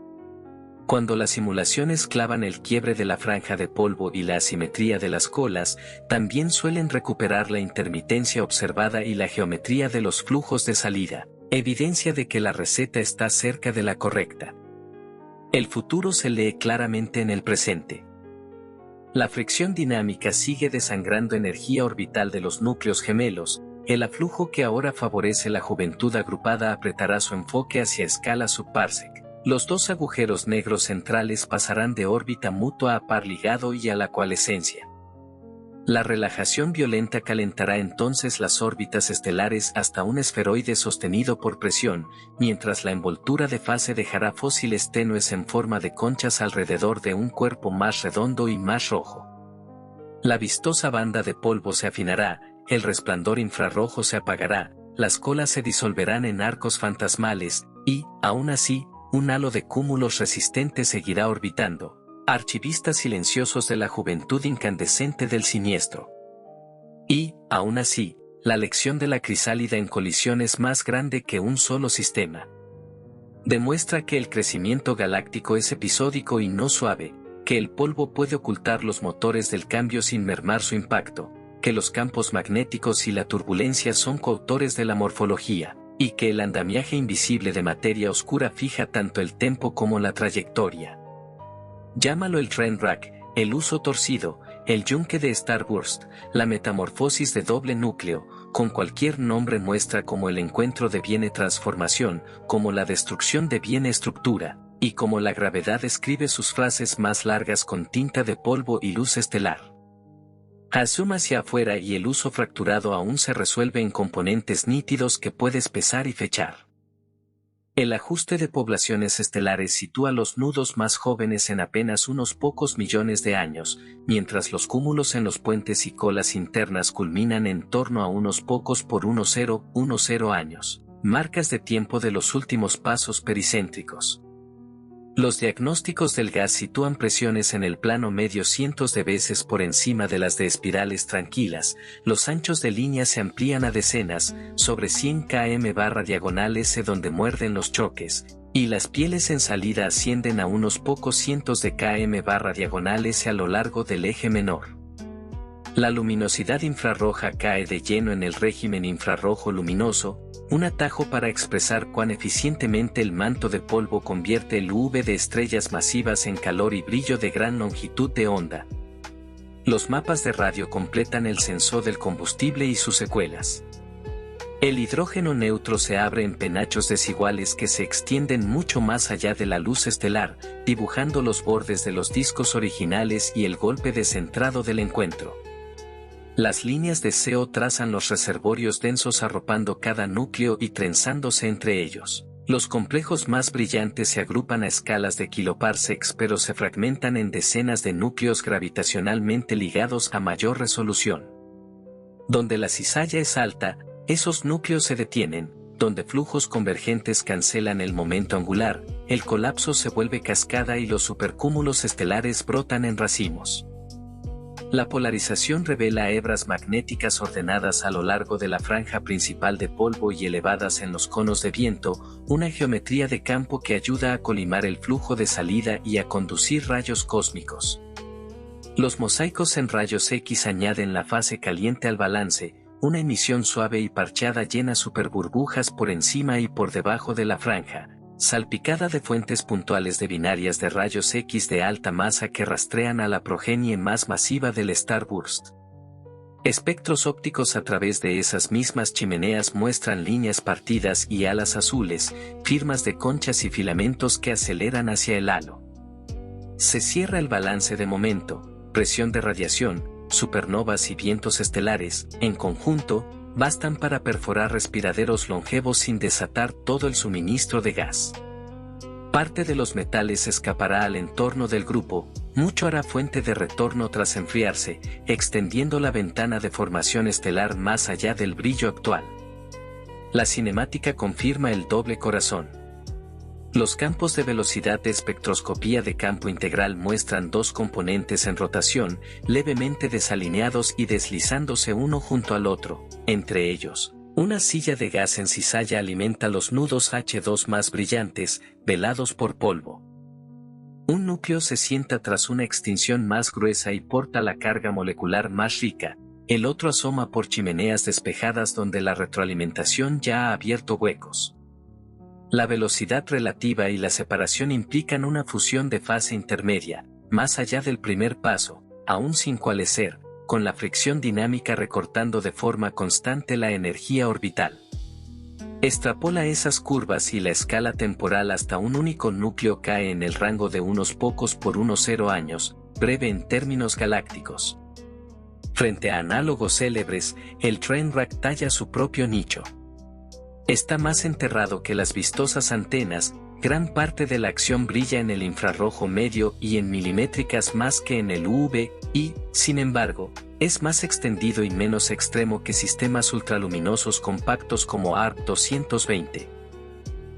Cuando las simulaciones clavan el quiebre de la franja de polvo y la asimetría de las colas, también suelen recuperar la intermitencia observada y la geometría de los flujos de salida, evidencia de que la receta está cerca de la correcta. El futuro se lee claramente en el presente. La fricción dinámica sigue desangrando energía orbital de los núcleos gemelos, el aflujo que ahora favorece la juventud agrupada apretará su enfoque hacia escala subparsec. Los dos agujeros negros centrales pasarán de órbita mutua a par ligado y a la coalescencia. La relajación violenta calentará entonces las órbitas estelares hasta un esferoide sostenido por presión, mientras la envoltura de fase dejará fósiles tenues en forma de conchas alrededor de un cuerpo más redondo y más rojo. La vistosa banda de polvo se afinará, el resplandor infrarrojo se apagará, las colas se disolverán en arcos fantasmales, y, aún así, un halo de cúmulos resistentes seguirá orbitando, archivistas silenciosos de la juventud incandescente del siniestro. Y, aún así, la lección de la crisálida en colisión es más grande que un solo sistema. Demuestra que el crecimiento galáctico es episódico y no suave, que el polvo puede ocultar los motores del cambio sin mermar su impacto, que los campos magnéticos y la turbulencia son coautores de la morfología, y que el andamiaje invisible de materia oscura fija tanto el tempo como la trayectoria. Llámalo el train wreck, el uso torcido, el yunque de Starburst, la metamorfosis de doble núcleo, con cualquier nombre muestra como el encuentro deviene transformación, como la destrucción deviene estructura, y como la gravedad escribe sus frases más largas con tinta de polvo y luz estelar. Al zoom hacia afuera y el uso fracturado aún se resuelve en componentes nítidos que puedes pesar y fechar. El ajuste de poblaciones estelares sitúa los nudos más jóvenes en apenas unos pocos millones de años, mientras los cúmulos en los puentes y colas internas culminan en torno a unos pocos por 10 años, marcas de tiempo de los últimos pasos pericéntricos. Los diagnósticos del gas sitúan presiones en el plano medio cientos de veces por encima de las de espirales tranquilas, los anchos de línea se amplían a decenas, sobre 100 km/s donde muerden los choques, y las pieles en salida ascienden a unos pocos cientos de km/s a lo largo del eje menor. La luminosidad infrarroja cae de lleno en el régimen infrarrojo luminoso, un atajo para expresar cuán eficientemente el manto de polvo convierte el UV de estrellas masivas en calor y brillo de gran longitud de onda. Los mapas de radio completan el sensor del combustible y sus secuelas. El hidrógeno neutro se abre en penachos desiguales que se extienden mucho más allá de la luz estelar, dibujando los bordes de los discos originales y el golpe descentrado del encuentro. Las líneas de CO trazan los reservorios densos arropando cada núcleo y trenzándose entre ellos. Los complejos más brillantes se agrupan a escalas de kiloparsecs pero se fragmentan en decenas de núcleos gravitacionalmente ligados a mayor resolución. Donde la cizalla es alta, esos núcleos se detienen, donde flujos convergentes cancelan el momento angular, el colapso se vuelve cascada y los supercúmulos estelares brotan en racimos. La polarización revela hebras magnéticas ordenadas a lo largo de la franja principal de polvo y elevadas en los conos de viento, una geometría de campo que ayuda a colimar el flujo de salida y a conducir rayos cósmicos. Los mosaicos en rayos X añaden la fase caliente al balance, una emisión suave y parchada llena superburbujas por encima y por debajo de la franja, salpicada de fuentes puntuales de binarias de rayos X de alta masa que rastrean a la progenie más masiva del Starburst. Espectros ópticos a través de esas mismas chimeneas muestran líneas partidas y alas azules, firmas de conchas y filamentos que aceleran hacia el halo. Se cierra el balance de momento, presión de radiación, supernovas y vientos estelares, en conjunto, bastan para perforar respiraderos longevos sin desatar todo el suministro de gas. Parte de los metales escapará al entorno del grupo, mucho hará fuente de retorno tras enfriarse, extendiendo la ventana de formación estelar más allá del brillo actual. La cinemática confirma el doble corazón. Los campos de velocidad de espectroscopía de campo integral muestran dos componentes en rotación, levemente desalineados y deslizándose uno junto al otro. Entre ellos, una silla de gas en cizalla alimenta los nudos H2 más brillantes, velados por polvo. Un núcleo se sienta tras una extinción más gruesa y porta la carga molecular más rica, el otro asoma por chimeneas despejadas donde la retroalimentación ya ha abierto huecos. La velocidad relativa y la separación implican una fusión de fase intermedia, más allá del primer paso, aún sin coalescer, con la fricción dinámica recortando de forma constante la energía orbital. Extrapola esas curvas y la escala temporal hasta un único núcleo cae en el rango de unos pocos por 10 años, breve en términos galácticos. Frente a análogos célebres, el Trainwreck talla su propio nicho. Está más enterrado que las vistosas antenas, gran parte de la acción brilla en el infrarrojo medio y en milimétricas más que en el UV, y, sin embargo, es más extendido y menos extremo que sistemas ultraluminosos compactos como ARP 220.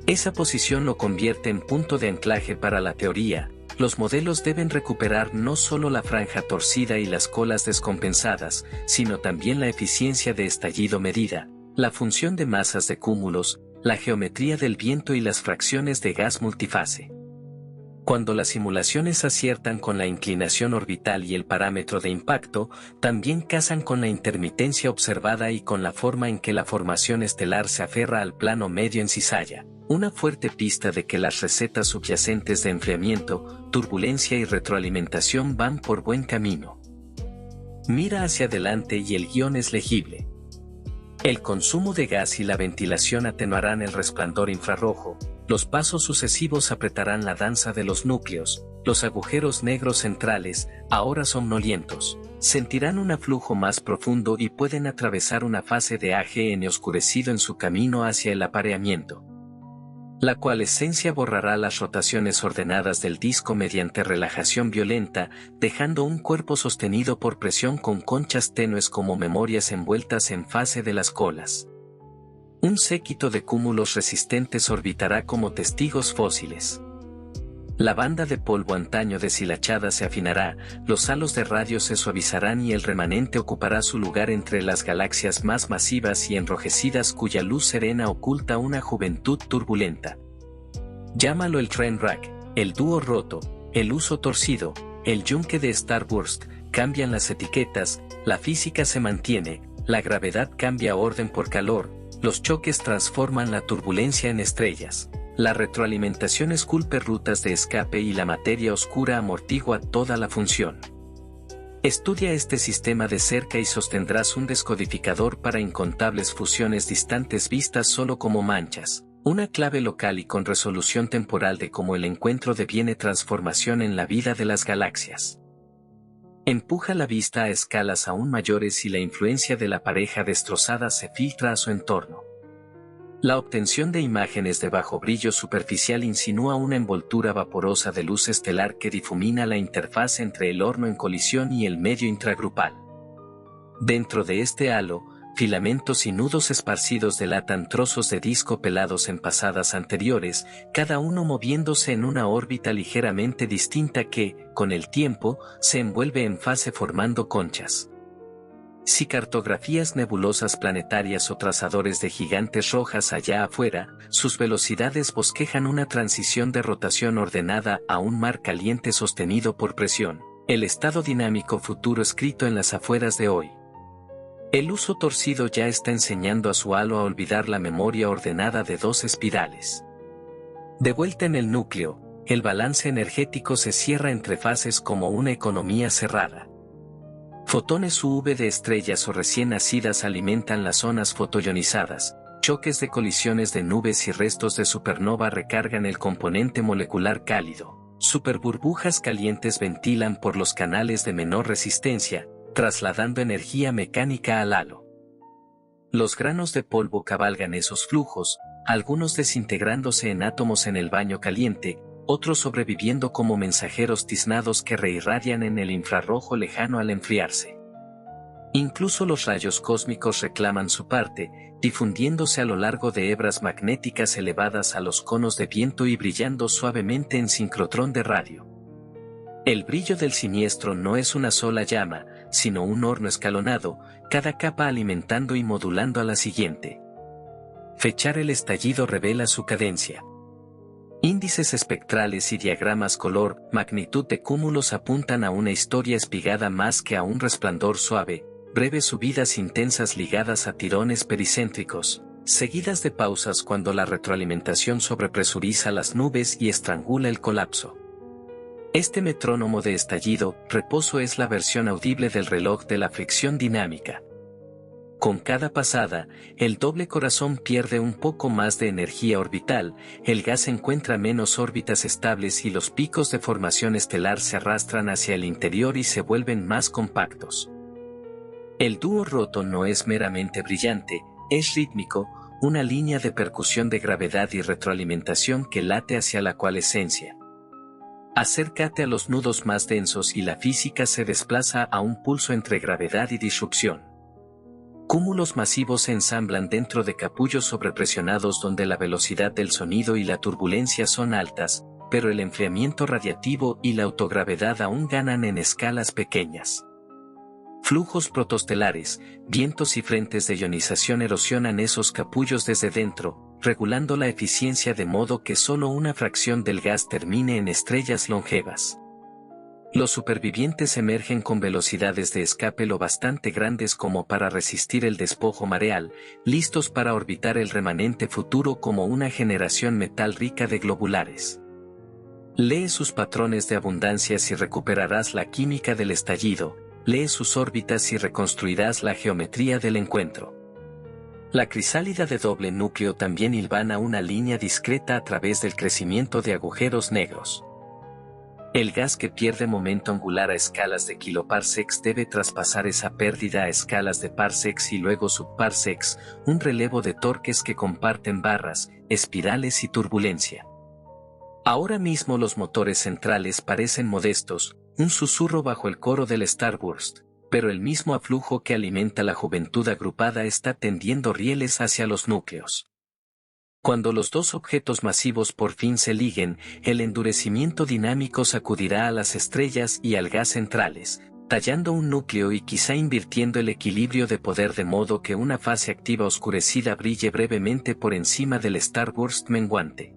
Esa posición lo convierte en punto de anclaje para la teoría. Los modelos deben recuperar no solo la franja torcida y las colas descompensadas, sino también la eficiencia de estallido medida, la función de masas de cúmulos, la geometría del viento y las fracciones de gas multifase. Cuando las simulaciones aciertan con la inclinación orbital y el parámetro de impacto, también casan con la intermitencia observada y con la forma en que la formación estelar se aferra al plano medio en cizalla, una fuerte pista de que las recetas subyacentes de enfriamiento, turbulencia y retroalimentación van por buen camino. Mira hacia adelante y el guión es legible. El consumo de gas y la ventilación atenuarán el resplandor infrarrojo, los pasos sucesivos apretarán la danza de los núcleos, los agujeros negros centrales, ahora somnolientos, sentirán un aflujo más profundo y pueden atravesar una fase de AGN oscurecido en su camino hacia el apareamiento. La coalescencia borrará las rotaciones ordenadas del disco mediante relajación violenta, dejando un cuerpo sostenido por presión con conchas tenues como memorias envueltas en fase de las colas. Un séquito de cúmulos resistentes orbitará como testigos fósiles. La banda de polvo antaño deshilachada se afinará, los halos de radio se suavizarán y el remanente ocupará su lugar entre las galaxias más masivas y enrojecidas cuya luz serena oculta una juventud turbulenta. Llámalo el train wreck, el dúo roto, el uso torcido, el yunque de Starburst, cambian las etiquetas, la física se mantiene, la gravedad cambia orden por calor, los choques transforman la turbulencia en estrellas. La retroalimentación esculpe rutas de escape y la materia oscura amortigua toda la función. Estudia este sistema de cerca y sostendrás un descodificador para incontables fusiones distantes vistas solo como manchas, una clave local y con resolución temporal de cómo el encuentro deviene transformación en la vida de las galaxias. Empuja la vista a escalas aún mayores y la influencia de la pareja destrozada se filtra a su entorno. La obtención de imágenes de bajo brillo superficial insinúa una envoltura vaporosa de luz estelar que difumina la interfaz entre el horno en colisión y el medio intragrupal. Dentro de este halo, filamentos y nudos esparcidos delatan trozos de disco pelados en pasadas anteriores, cada uno moviéndose en una órbita ligeramente distinta que, con el tiempo, se envuelve en fase formando conchas. Si cartografías nebulosas planetarias o trazadores de gigantes rojas allá afuera, sus velocidades bosquejan una transición de rotación ordenada a un mar caliente sostenido por presión, el estado dinámico futuro escrito en las afueras de hoy. El uso torcido ya está enseñando a su halo a olvidar la memoria ordenada de dos espirales. De vuelta en el núcleo, el balance energético se cierra entre fases como una economía cerrada. Fotones UV de estrellas o recién nacidas alimentan las zonas fotoionizadas, choques de colisiones de nubes y restos de supernova recargan el componente molecular cálido, superburbujas calientes ventilan por los canales de menor resistencia, trasladando energía mecánica al halo. Los granos de polvo cabalgan esos flujos, algunos desintegrándose en átomos en el baño caliente, otros sobreviviendo como mensajeros tiznados que reirradian en el infrarrojo lejano al enfriarse. Incluso los rayos cósmicos reclaman su parte, difundiéndose a lo largo de hebras magnéticas elevadas a los conos de viento y brillando suavemente en sincrotrón de radio. El brillo del siniestro no es una sola llama, sino un horno escalonado, cada capa alimentando y modulando a la siguiente. Fechar el estallido revela su cadencia. Índices espectrales y diagramas color, magnitud de cúmulos apuntan a una historia espigada más que a un resplandor suave, breves subidas intensas ligadas a tirones pericéntricos, seguidas de pausas cuando la retroalimentación sobrepresuriza las nubes y estrangula el colapso. Este metrónomo de estallido, reposo es la versión audible del reloj de la fricción dinámica. Con cada pasada, el doble corazón pierde un poco más de energía orbital, el gas encuentra menos órbitas estables y los picos de formación estelar se arrastran hacia el interior y se vuelven más compactos. El dúo roto no es meramente brillante, es rítmico, una línea de percusión de gravedad y retroalimentación que late hacia la coalescencia. Acércate a los nudos más densos y la física se desplaza a un pulso entre gravedad y disrupción. Cúmulos masivos se ensamblan dentro de capullos sobrepresionados donde la velocidad del sonido y la turbulencia son altas, pero el enfriamiento radiativo y la autogravedad aún ganan en escalas pequeñas. Flujos protostelares, vientos y frentes de ionización erosionan esos capullos desde dentro, regulando la eficiencia de modo que solo una fracción del gas termine en estrellas longevas. Los supervivientes emergen con velocidades de escape lo bastante grandes como para resistir el despojo mareal, listos para orbitar el remanente futuro como una generación metal rica de globulares. Lee sus patrones de abundancia y recuperarás la química del estallido, lee sus órbitas y reconstruirás la geometría del encuentro. La crisálida de doble núcleo también hilvana una línea discreta a través del crecimiento de agujeros negros. El gas que pierde momento angular a escalas de kiloparsecs debe traspasar esa pérdida a escalas de parsecs y luego subparsecs, un relevo de torques que comparten barras, espirales y turbulencia. Ahora mismo los motores centrales parecen modestos, un susurro bajo el coro del Starburst, pero el mismo aflujo que alimenta la juventud agrupada está tendiendo rieles hacia los núcleos. Cuando los dos objetos masivos por fin se liguen, el endurecimiento dinámico sacudirá a las estrellas y al gas centrales, tallando un núcleo y quizá invirtiendo el equilibrio de poder de modo que una fase activa oscurecida brille brevemente por encima del Starburst menguante.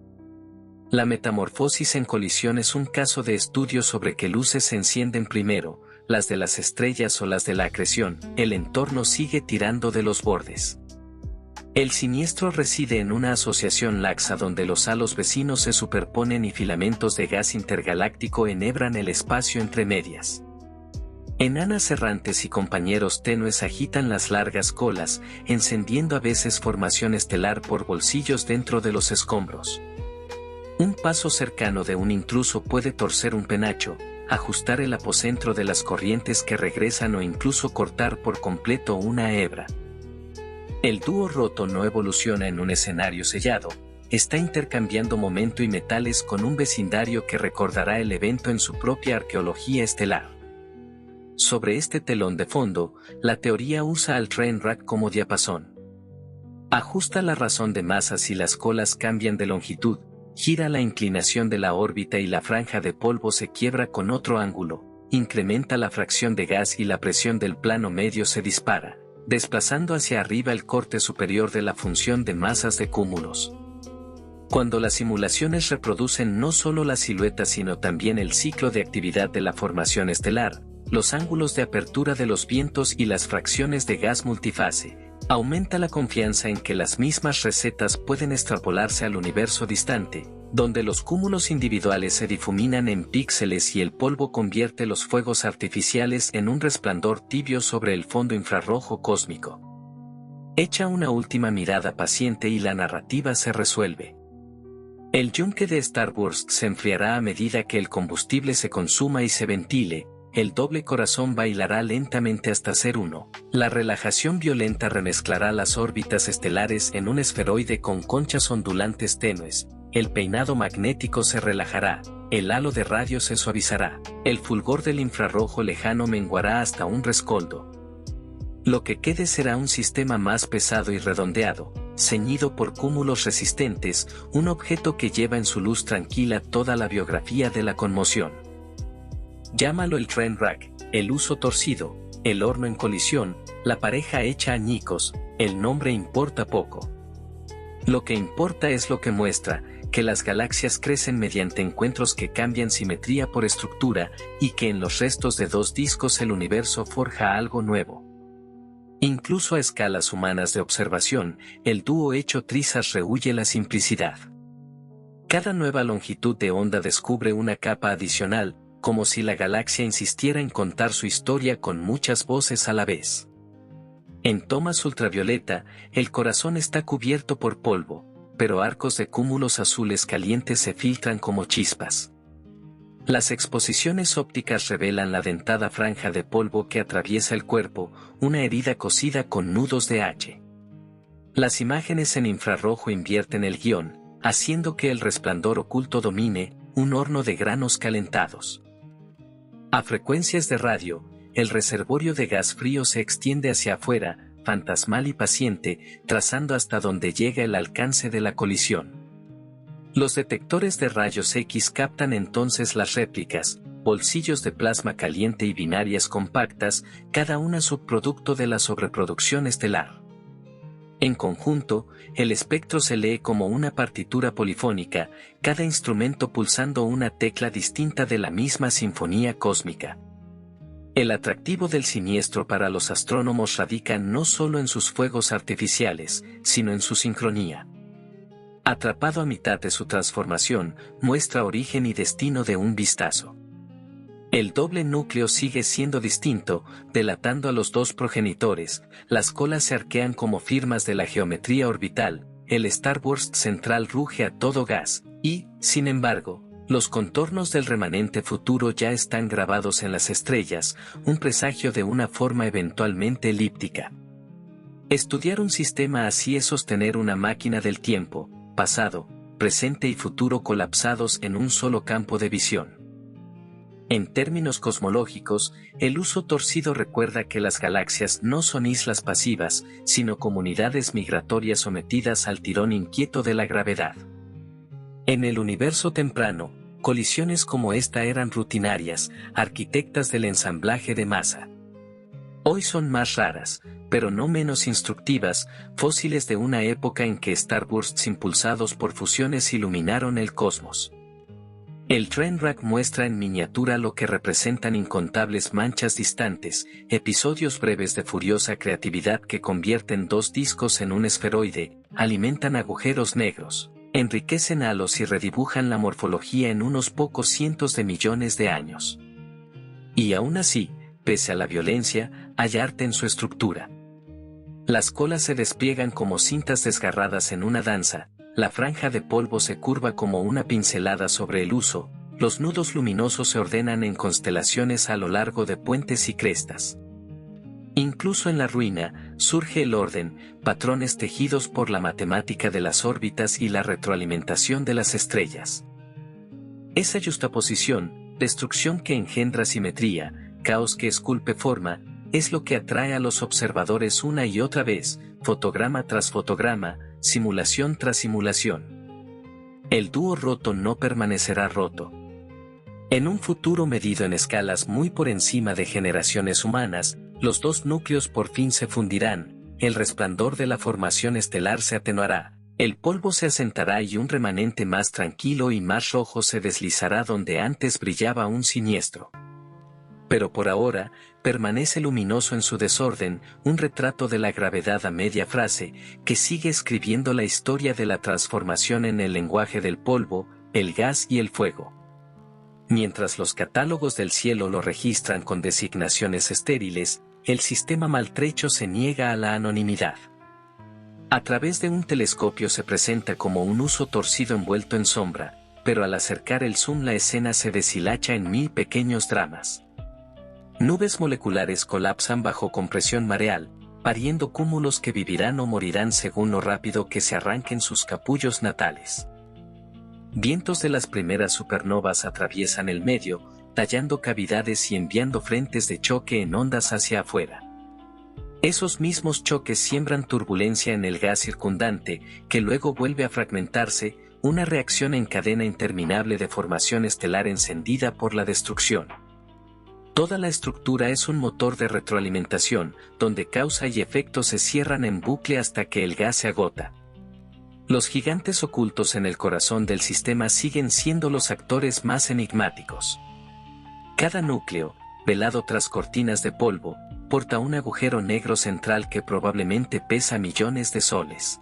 La metamorfosis en colisión es un caso de estudio sobre qué luces se encienden primero, las de las estrellas o las de la acreción. El entorno sigue tirando de los bordes. El siniestro reside en una asociación laxa donde los halos vecinos se superponen y filamentos de gas intergaláctico enhebran el espacio entre medias. Enanas errantes y compañeros tenues agitan las largas colas, encendiendo a veces formación estelar por bolsillos dentro de los escombros. Un paso cercano de un intruso puede torcer un penacho, ajustar el apocentro de las corrientes que regresan o incluso cortar por completo una hebra. El dúo roto no evoluciona en un escenario sellado, está intercambiando momento y metales con un vecindario que recordará el evento en su propia arqueología estelar. Sobre este telón de fondo, la teoría usa al Trainwreck como diapasón. Ajusta la razón de masas y las colas cambian de longitud, gira la inclinación de la órbita y la franja de polvo se quiebra con otro ángulo, incrementa la fracción de gas y la presión del plano medio se dispara, desplazando hacia arriba el corte superior de la función de masas de cúmulos. Cuando las simulaciones reproducen no solo la silueta sino también el ciclo de actividad de la formación estelar, los ángulos de apertura de los vientos y las fracciones de gas multifase, aumenta la confianza en que las mismas recetas pueden extrapolarse al universo distante, donde los cúmulos individuales se difuminan en píxeles y el polvo convierte los fuegos artificiales en un resplandor tibio sobre el fondo infrarrojo cósmico. Echa una última mirada paciente y la narrativa se resuelve. El yunque de Starburst se enfriará a medida que el combustible se consuma y se ventile, el doble corazón bailará lentamente hasta ser uno, la relajación violenta remezclará las órbitas estelares en un esferoide con conchas ondulantes tenues, el peinado magnético se relajará, el halo de radio se suavizará, el fulgor del infrarrojo lejano menguará hasta un rescoldo. Lo que quede será un sistema más pesado y redondeado, ceñido por cúmulos resistentes, un objeto que lleva en su luz tranquila toda la biografía de la conmoción. Llámalo el Trainwreck, el uso torcido, el horno en colisión, la pareja hecha añicos, el nombre importa poco. Lo que importa es lo que muestra, que las galaxias crecen mediante encuentros que cambian simetría por estructura, y que en los restos de dos discos el universo forja algo nuevo. Incluso a escalas humanas de observación, el dúo hecho trizas rehúye la simplicidad. Cada nueva longitud de onda descubre una capa adicional, como si la galaxia insistiera en contar su historia con muchas voces a la vez. En tomas ultravioleta, el corazón está cubierto por polvo, pero arcos de cúmulos azules calientes se filtran como chispas. Las exposiciones ópticas revelan la dentada franja de polvo que atraviesa el cuerpo, una herida cosida con nudos de H. Las imágenes en infrarrojo invierten el guión, haciendo que el resplandor oculto domine, un horno de granos calentados. A frecuencias de radio, el reservorio de gas frío se extiende hacia afuera, fantasmal y paciente, trazando hasta donde llega el alcance de la colisión. Los detectores de rayos X captan entonces las réplicas, bolsillos de plasma caliente y binarias compactas, cada una subproducto de la sobreproducción estelar. En conjunto, el espectro se lee como una partitura polifónica, cada instrumento pulsando una tecla distinta de la misma sinfonía cósmica. El atractivo del siniestro para los astrónomos radica no solo en sus fuegos artificiales, sino en su sincronía. Atrapado a mitad de su transformación, muestra origen y destino de un vistazo. El doble núcleo sigue siendo distinto, delatando a los dos progenitores, las colas se arquean como firmas de la geometría orbital, el starburst central ruge a todo gas, y, sin embargo, los contornos del remanente futuro ya están grabados en las estrellas, un presagio de una forma eventualmente elíptica. Estudiar un sistema así es sostener una máquina del tiempo, pasado, presente y futuro colapsados en un solo campo de visión. En términos cosmológicos, el uso torcido recuerda que las galaxias no son islas pasivas, sino comunidades migratorias sometidas al tirón inquieto de la gravedad. En el universo temprano, colisiones como esta eran rutinarias, arquitectas del ensamblaje de masa. Hoy son más raras, pero no menos instructivas, fósiles de una época en que starbursts impulsados por fusiones iluminaron el cosmos. El Trainwreck muestra en miniatura lo que representan incontables manchas distantes, episodios breves de furiosa creatividad que convierten dos discos en un esferoide, alimentan agujeros negros, enriquecen halos y redibujan la morfología en unos pocos cientos de millones de años. Y aún así, pese a la violencia, hay arte en su estructura. Las colas se despliegan como cintas desgarradas en una danza, la franja de polvo se curva como una pincelada sobre el uso, los nudos luminosos se ordenan en constelaciones a lo largo de puentes y crestas. Incluso en la ruina, surge el orden, patrones tejidos por la matemática de las órbitas y la retroalimentación de las estrellas. Esa yuxtaposición, destrucción que engendra simetría, caos que esculpe forma, es lo que atrae a los observadores una y otra vez, fotograma tras fotograma, simulación tras simulación. El dúo roto no permanecerá roto. En un futuro medido en escalas muy por encima de generaciones humanas, los dos núcleos por fin se fundirán, el resplandor de la formación estelar se atenuará, el polvo se asentará y un remanente más tranquilo y más rojo se deslizará donde antes brillaba un siniestro. Pero por ahora, permanece luminoso en su desorden, un retrato de la gravedad a media frase, que sigue escribiendo la historia de la transformación en el lenguaje del polvo, el gas y el fuego. Mientras los catálogos del cielo lo registran con designaciones estériles, el sistema maltrecho se niega a la anonimidad. A través de un telescopio se presenta como un uso torcido envuelto en sombra, pero al acercar el zoom la escena se deshilacha en 1000 pequeños dramas. Nubes moleculares colapsan bajo compresión mareal, pariendo cúmulos que vivirán o morirán según lo rápido que se arranquen sus capullos natales. Vientos de las primeras supernovas atraviesan el medio, tallando cavidades y enviando frentes de choque en ondas hacia afuera. Esos mismos choques siembran turbulencia en el gas circundante, que luego vuelve a fragmentarse, una reacción en cadena interminable de formación estelar encendida por la destrucción. Toda la estructura es un motor de retroalimentación, donde causa y efecto se cierran en bucle hasta que el gas se agota. Los gigantes ocultos en el corazón del sistema siguen siendo los actores más enigmáticos. Cada núcleo, velado tras cortinas de polvo, porta un agujero negro central que probablemente pesa millones de soles.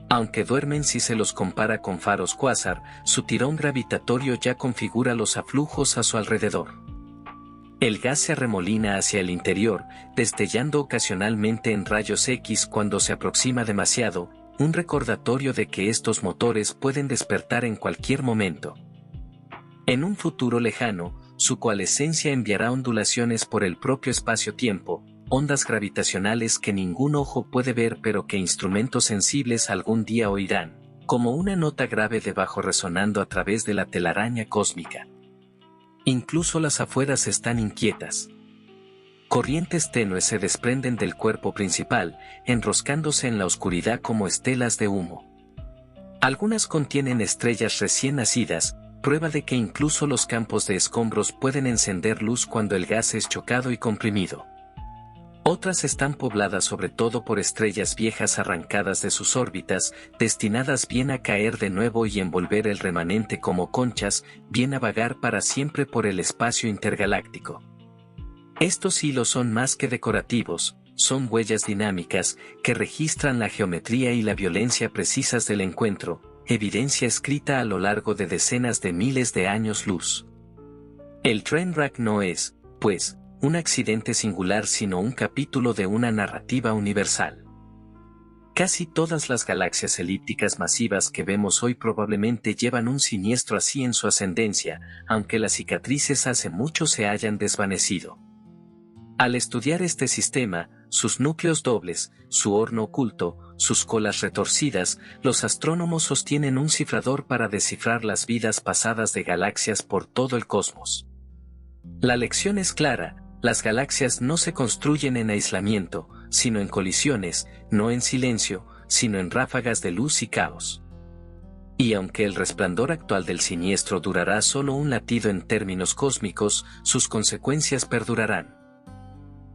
Aunque duermen si se los compara con faros cuásar, su tirón gravitatorio ya configura los aflujos a su alrededor. El gas se arremolina hacia el interior, destellando ocasionalmente en rayos X cuando se aproxima demasiado, un recordatorio de que estos motores pueden despertar en cualquier momento. En un futuro lejano, su coalescencia enviará ondulaciones por el propio espacio-tiempo, ondas gravitacionales que ningún ojo puede ver pero que instrumentos sensibles algún día oirán, como una nota grave de bajo resonando a través de la telaraña cósmica. Incluso las afueras están inquietas. Corrientes tenues se desprenden del cuerpo principal, enroscándose en la oscuridad como estelas de humo. Algunas contienen estrellas recién nacidas, prueba de que incluso los campos de escombros pueden encender luz cuando el gas es chocado y comprimido. Otras están pobladas sobre todo por estrellas viejas arrancadas de sus órbitas, destinadas bien a caer de nuevo y envolver el remanente como conchas, bien a vagar para siempre por el espacio intergaláctico. Estos hilos son más que decorativos, son huellas dinámicas, que registran la geometría y la violencia precisas del encuentro, evidencia escrita a lo largo de decenas de miles de años luz. El Trainwreck no es, pues, un accidente singular sino un capítulo de una narrativa universal. Casi todas las galaxias elípticas masivas que vemos hoy probablemente llevan un siniestro así en su ascendencia, aunque las cicatrices hace mucho se hayan desvanecido. Al estudiar este sistema, sus núcleos dobles, su horno oculto, sus colas retorcidas, los astrónomos sostienen un cifrador para descifrar las vidas pasadas de galaxias por todo el cosmos. La lección es clara: las galaxias no se construyen en aislamiento, sino en colisiones, no en silencio, sino en ráfagas de luz y caos. Y aunque el resplandor actual del siniestro durará solo un latido en términos cósmicos, sus consecuencias perdurarán.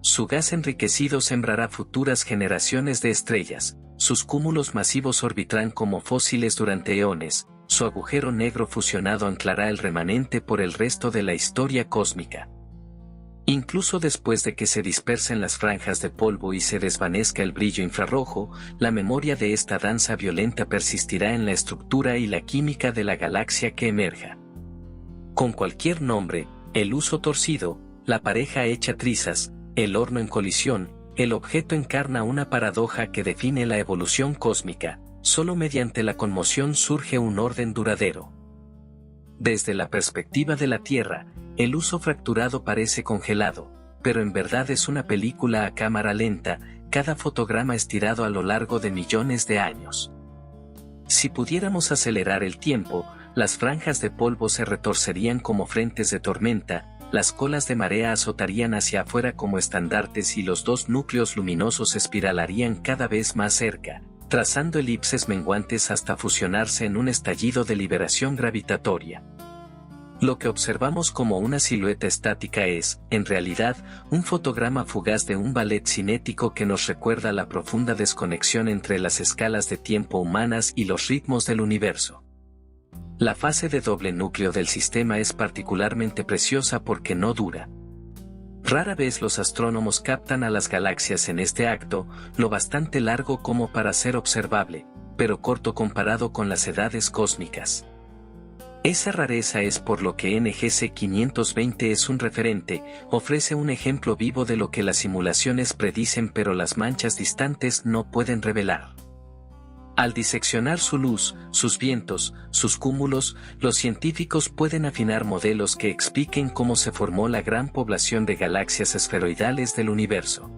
Su gas enriquecido sembrará futuras generaciones de estrellas, sus cúmulos masivos orbitarán como fósiles durante eones, su agujero negro fusionado anclará el remanente por el resto de la historia cósmica. Incluso después de que se dispersen las franjas de polvo y se desvanezca el brillo infrarrojo, la memoria de esta danza violenta persistirá en la estructura y la química de la galaxia que emerja. Con cualquier nombre, el huso torcido, la pareja hecha trizas, el horno en colisión, el objeto encarna una paradoja que define la evolución cósmica: solo mediante la conmoción surge un orden duradero. Desde la perspectiva de la Tierra, el huso fracturado parece congelado, pero en verdad es una película a cámara lenta, cada fotograma estirado a lo largo de millones de años. Si pudiéramos acelerar el tiempo, las franjas de polvo se retorcerían como frentes de tormenta, las colas de marea azotarían hacia afuera como estandartes y los dos núcleos luminosos espiralarían cada vez más cerca, trazando elipses menguantes hasta fusionarse en un estallido de liberación gravitatoria. Lo que observamos como una silueta estática es, en realidad, un fotograma fugaz de un ballet cinético que nos recuerda la profunda desconexión entre las escalas de tiempo humanas y los ritmos del universo. La fase de doble núcleo del sistema es particularmente preciosa porque no dura. Rara vez los astrónomos captan a las galaxias en este acto, lo bastante largo como para ser observable, pero corto comparado con las edades cósmicas. Esa rareza es por lo que NGC 520 es un referente, ofrece un ejemplo vivo de lo que las simulaciones predicen pero las manchas distantes no pueden revelar. Al diseccionar su luz, sus vientos, sus cúmulos, los científicos pueden afinar modelos que expliquen cómo se formó la gran población de galaxias esferoidales del universo.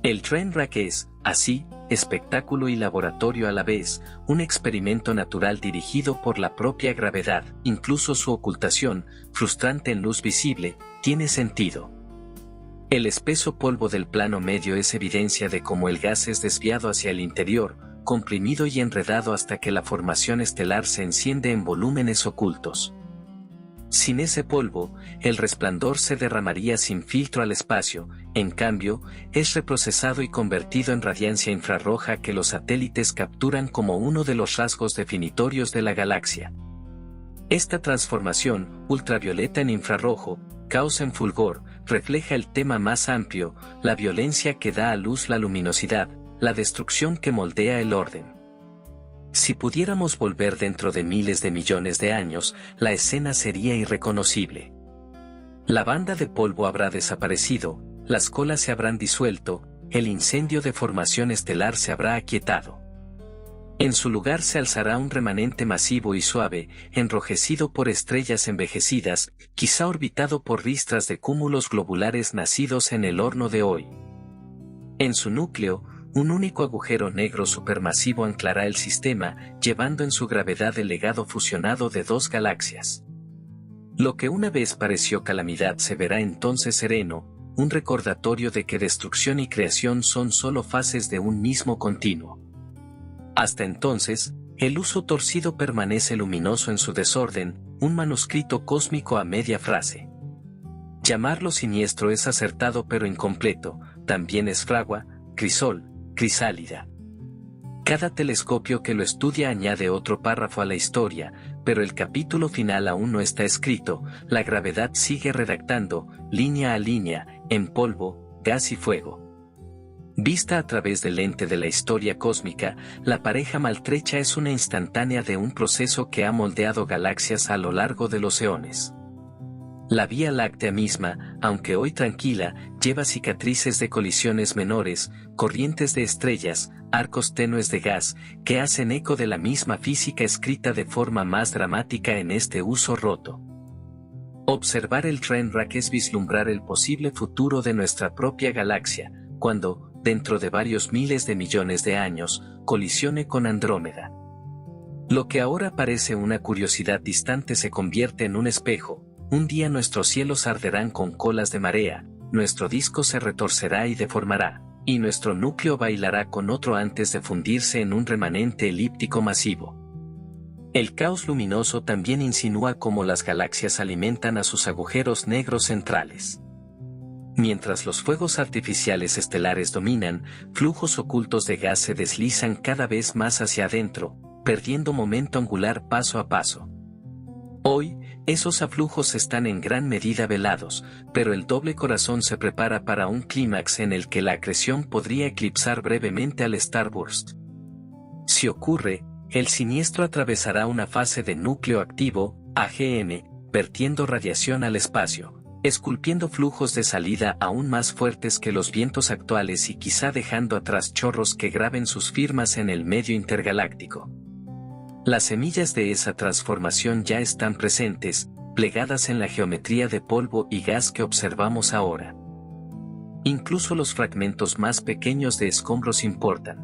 El Trainwreck es, así, espectáculo y laboratorio a la vez, un experimento natural dirigido por la propia gravedad. Incluso su ocultación, frustrante en luz visible, tiene sentido. El espeso polvo del plano medio es evidencia de cómo el gas es desviado hacia el interior, comprimido y enredado hasta que la formación estelar se enciende en volúmenes ocultos. Sin ese polvo, el resplandor se derramaría sin filtro al espacio, en cambio, es reprocesado y convertido en radiancia infrarroja que los satélites capturan como uno de los rasgos definitorios de la galaxia. Esta transformación, ultravioleta en infrarrojo, caos en fulgor, refleja el tema más amplio, la violencia que da a luz la luminosidad, la destrucción que moldea el orden. Si pudiéramos volver dentro de miles de millones de años, la escena sería irreconocible. La banda de polvo habrá desaparecido, las colas se habrán disuelto, el incendio de formación estelar se habrá aquietado. En su lugar se alzará un remanente masivo y suave, enrojecido por estrellas envejecidas, quizá orbitado por ristras de cúmulos globulares nacidos en el horno de hoy. En su núcleo, un único agujero negro supermasivo anclará el sistema, llevando en su gravedad el legado fusionado de dos galaxias. Lo que una vez pareció calamidad se verá entonces sereno, un recordatorio de que destrucción y creación son solo fases de un mismo continuo. Hasta entonces, el huso torcido permanece luminoso en su desorden, un manuscrito cósmico a media frase. Llamarlo siniestro es acertado pero incompleto, también es fragua, crisol, crisálida. Cada telescopio que lo estudia añade otro párrafo a la historia, pero el capítulo final aún no está escrito, la gravedad sigue redactando, línea a línea, en polvo, gas y fuego. Vista a través del lente de la historia cósmica, la pareja maltrecha es una instantánea de un proceso que ha moldeado galaxias a lo largo de los eones. La Vía Láctea misma, aunque hoy tranquila, lleva cicatrices de colisiones menores, corrientes de estrellas, arcos tenues de gas, que hacen eco de la misma física escrita de forma más dramática en este uso roto. Observar el Trainwreck es vislumbrar el posible futuro de nuestra propia galaxia, cuando, dentro de varios miles de millones de años, colisione con Andrómeda. Lo que ahora parece una curiosidad distante se convierte en un espejo. Un día nuestros cielos arderán con colas de marea, nuestro disco se retorcerá y deformará, y nuestro núcleo bailará con otro antes de fundirse en un remanente elíptico masivo. El caos luminoso también insinúa cómo las galaxias alimentan a sus agujeros negros centrales. Mientras los fuegos artificiales estelares dominan, flujos ocultos de gas se deslizan cada vez más hacia adentro, perdiendo momento angular paso a paso. Hoy, esos aflujos están en gran medida velados, pero el doble corazón se prepara para un clímax en el que la acreción podría eclipsar brevemente al Starburst. Si ocurre, el siniestro atravesará una fase de núcleo activo, AGN, vertiendo radiación al espacio, esculpiendo flujos de salida aún más fuertes que los vientos actuales y quizá dejando atrás chorros que graben sus firmas en el medio intergaláctico. Las semillas de esa transformación ya están presentes, plegadas en la geometría de polvo y gas que observamos ahora. Incluso los fragmentos más pequeños de escombros importan.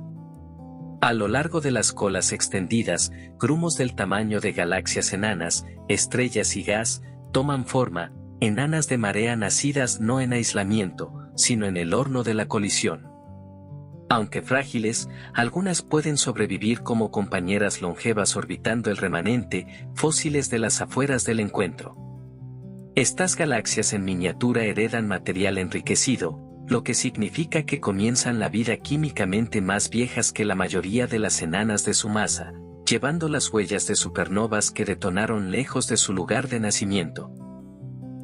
A lo largo de las colas extendidas, grumos del tamaño de galaxias enanas, estrellas y gas, toman forma, enanas de marea nacidas no en aislamiento, sino en el horno de la colisión. Aunque frágiles, algunas pueden sobrevivir como compañeras longevas orbitando el remanente, fósiles de las afueras del encuentro. Estas galaxias en miniatura heredan material enriquecido, lo que significa que comienzan la vida químicamente más viejas que la mayoría de las enanas de su masa, llevando las huellas de supernovas que detonaron lejos de su lugar de nacimiento.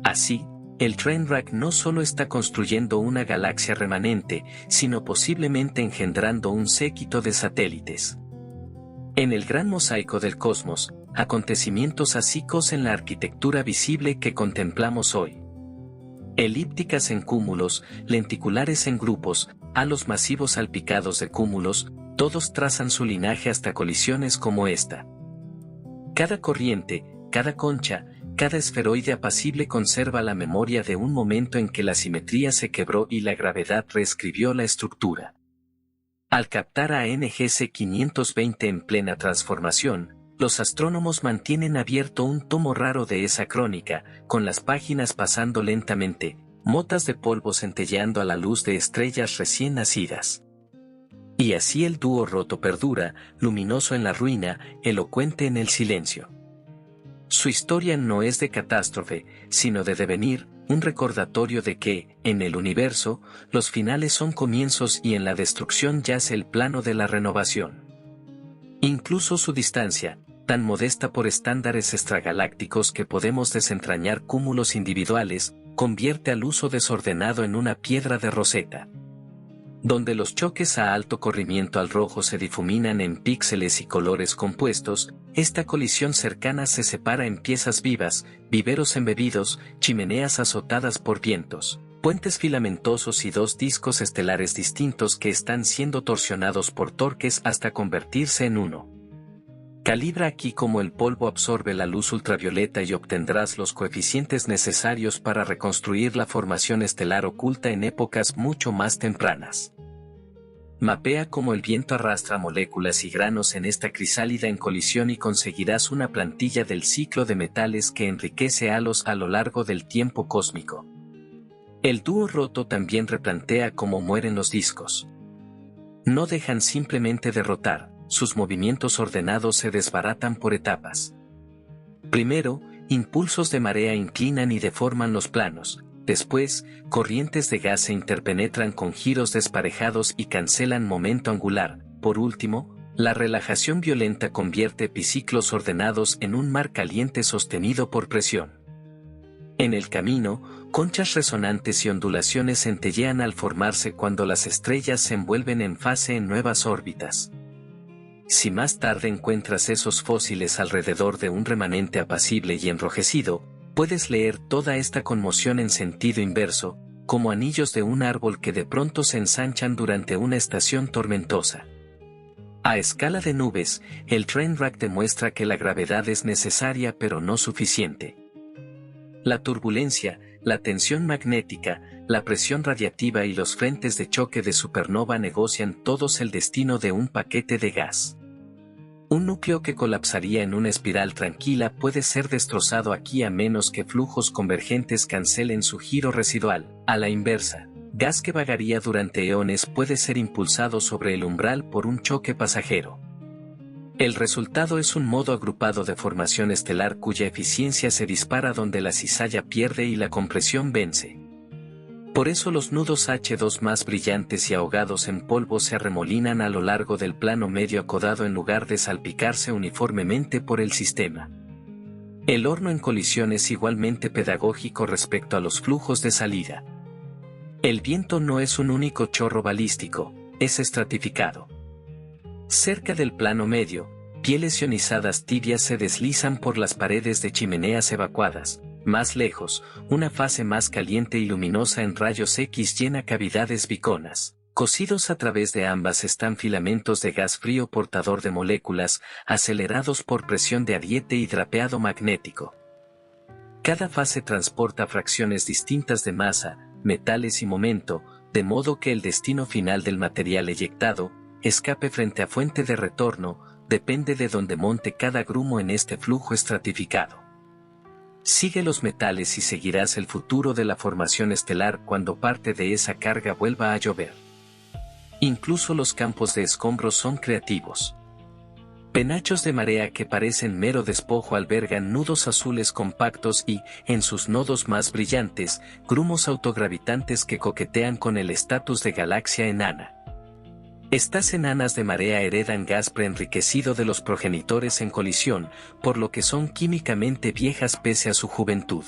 Así, el Trainwreck no solo está construyendo una galaxia remanente, sino posiblemente engendrando un séquito de satélites. En el gran mosaico del cosmos, acontecimientos así cosen la arquitectura visible que contemplamos hoy. Elípticas en cúmulos, lenticulares en grupos, halos masivos salpicados de cúmulos, todos trazan su linaje hasta colisiones como esta. Cada corriente, cada concha, cada esferoide apacible conserva la memoria de un momento en que la simetría se quebró y la gravedad reescribió la estructura. Al captar a NGC 520 en plena transformación, los astrónomos mantienen abierto un tomo raro de esa crónica, con las páginas pasando lentamente, motas de polvo centelleando a la luz de estrellas recién nacidas. Y así el dúo roto perdura, luminoso en la ruina, elocuente en el silencio. Su historia no es de catástrofe, sino de devenir, un recordatorio de que, en el universo, los finales son comienzos y en la destrucción yace el plano de la renovación. Incluso su distancia, tan modesta por estándares extragalácticos que podemos desentrañar cúmulos individuales, convierte al uso desordenado en una piedra de Rosetta. Donde los choques a alto corrimiento al rojo se difuminan en píxeles y colores compuestos, esta colisión cercana se separa en piezas vivas, viveros embebidos, chimeneas azotadas por vientos, puentes filamentosos y dos discos estelares distintos que están siendo torsionados por torques hasta convertirse en uno. Calibra aquí cómo el polvo absorbe la luz ultravioleta y obtendrás los coeficientes necesarios para reconstruir la formación estelar oculta en épocas mucho más tempranas. Mapea cómo el viento arrastra moléculas y granos en esta crisálida en colisión y conseguirás una plantilla del ciclo de metales que enriquece halos a lo largo del tiempo cósmico. El dúo roto también replantea cómo mueren los discos. No dejan simplemente de rotar. Sus movimientos ordenados se desbaratan por etapas. Primero, impulsos de marea inclinan y deforman los planos, Después, corrientes de gas se interpenetran con giros desparejados y cancelan momento angular. Por último, la relajación violenta convierte epiciclos ordenados en un mar caliente sostenido por presión. En el camino, conchas resonantes y ondulaciones centellean al formarse cuando las estrellas se envuelven en fase en nuevas órbitas. Si más tarde encuentras esos fósiles alrededor de un remanente apacible y enrojecido, puedes leer toda esta conmoción en sentido inverso, como anillos de un árbol que de pronto se ensanchan durante una estación tormentosa. A escala de nubes, el Trainwreck demuestra que la gravedad es necesaria pero no suficiente. La turbulencia, la tensión magnética, la presión radiativa y los frentes de choque de supernova negocian todos el destino de un paquete de gas. Un núcleo que colapsaría en una espiral tranquila puede ser destrozado aquí a menos que flujos convergentes cancelen su giro residual. A la inversa, gas que vagaría durante eones puede ser impulsado sobre el umbral por un choque pasajero. El resultado es un modo agrupado de formación estelar cuya eficiencia se dispara donde la cizalla pierde y la compresión vence. Por eso los nudos H2 más brillantes y ahogados en polvo se arremolinan a lo largo del plano medio acodado en lugar de salpicarse uniformemente por el sistema. El horno en colisión es igualmente pedagógico respecto a los flujos de salida. El viento no es un único chorro balístico, es estratificado. Cerca del plano medio, pieles ionizadas tibias se deslizan por las paredes de chimeneas evacuadas. Más lejos, una fase más caliente y luminosa en rayos X llena cavidades biconas. Cosidos a través de ambas están filamentos de gas frío portador de moléculas, acelerados por presión de ariete y drapeado magnético. Cada fase transporta fracciones distintas de masa, metales y momento, de modo que el destino final del material eyectado, escape frente a fuente de retorno, depende de donde monte cada grumo en este flujo estratificado. Sigue los metales y seguirás el futuro de la formación estelar cuando parte de esa carga vuelva a llover. Incluso los campos de escombros son creativos. Penachos de marea que parecen mero despojo albergan nudos azules compactos y, en sus nodos más brillantes, grumos autogravitantes que coquetean con el estatus de galaxia enana. Estas enanas de marea heredan gas preenriquecido de los progenitores en colisión, por lo que son químicamente viejas pese a su juventud.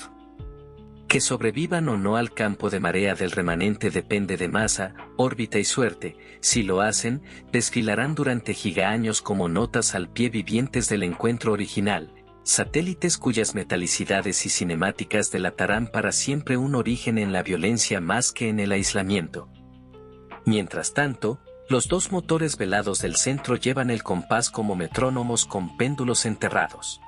Que sobrevivan o no al campo de marea del remanente depende de masa, órbita y suerte. Si lo hacen, desfilarán durante gigaaños como notas al pie vivientes del encuentro original, satélites cuyas metalicidades y cinemáticas delatarán para siempre un origen en la violencia más que en el aislamiento. Mientras tanto, los dos motores velados del centro llevan el compás como metrónomos con péndulos enterrados.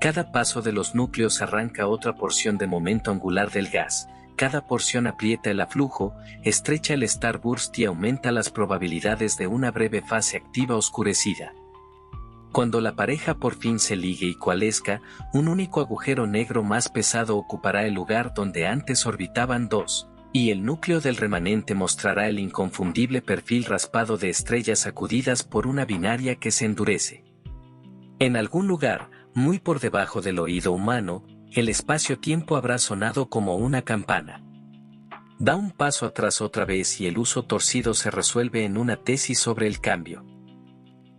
Cada paso de los núcleos arranca otra porción de momento angular del gas, cada porción aprieta el aflujo, estrecha el starburst y aumenta las probabilidades de una breve fase activa oscurecida. Cuando la pareja por fin se ligue y coalesca, un único agujero negro más pesado ocupará el lugar donde antes orbitaban dos, y el núcleo del remanente mostrará el inconfundible perfil raspado de estrellas sacudidas por una binaria que se endurece. En algún lugar, muy por debajo del oído humano, el espacio-tiempo habrá sonado como una campana. Da un paso atrás otra vez y el uso torcido se resuelve en una tesis sobre el cambio.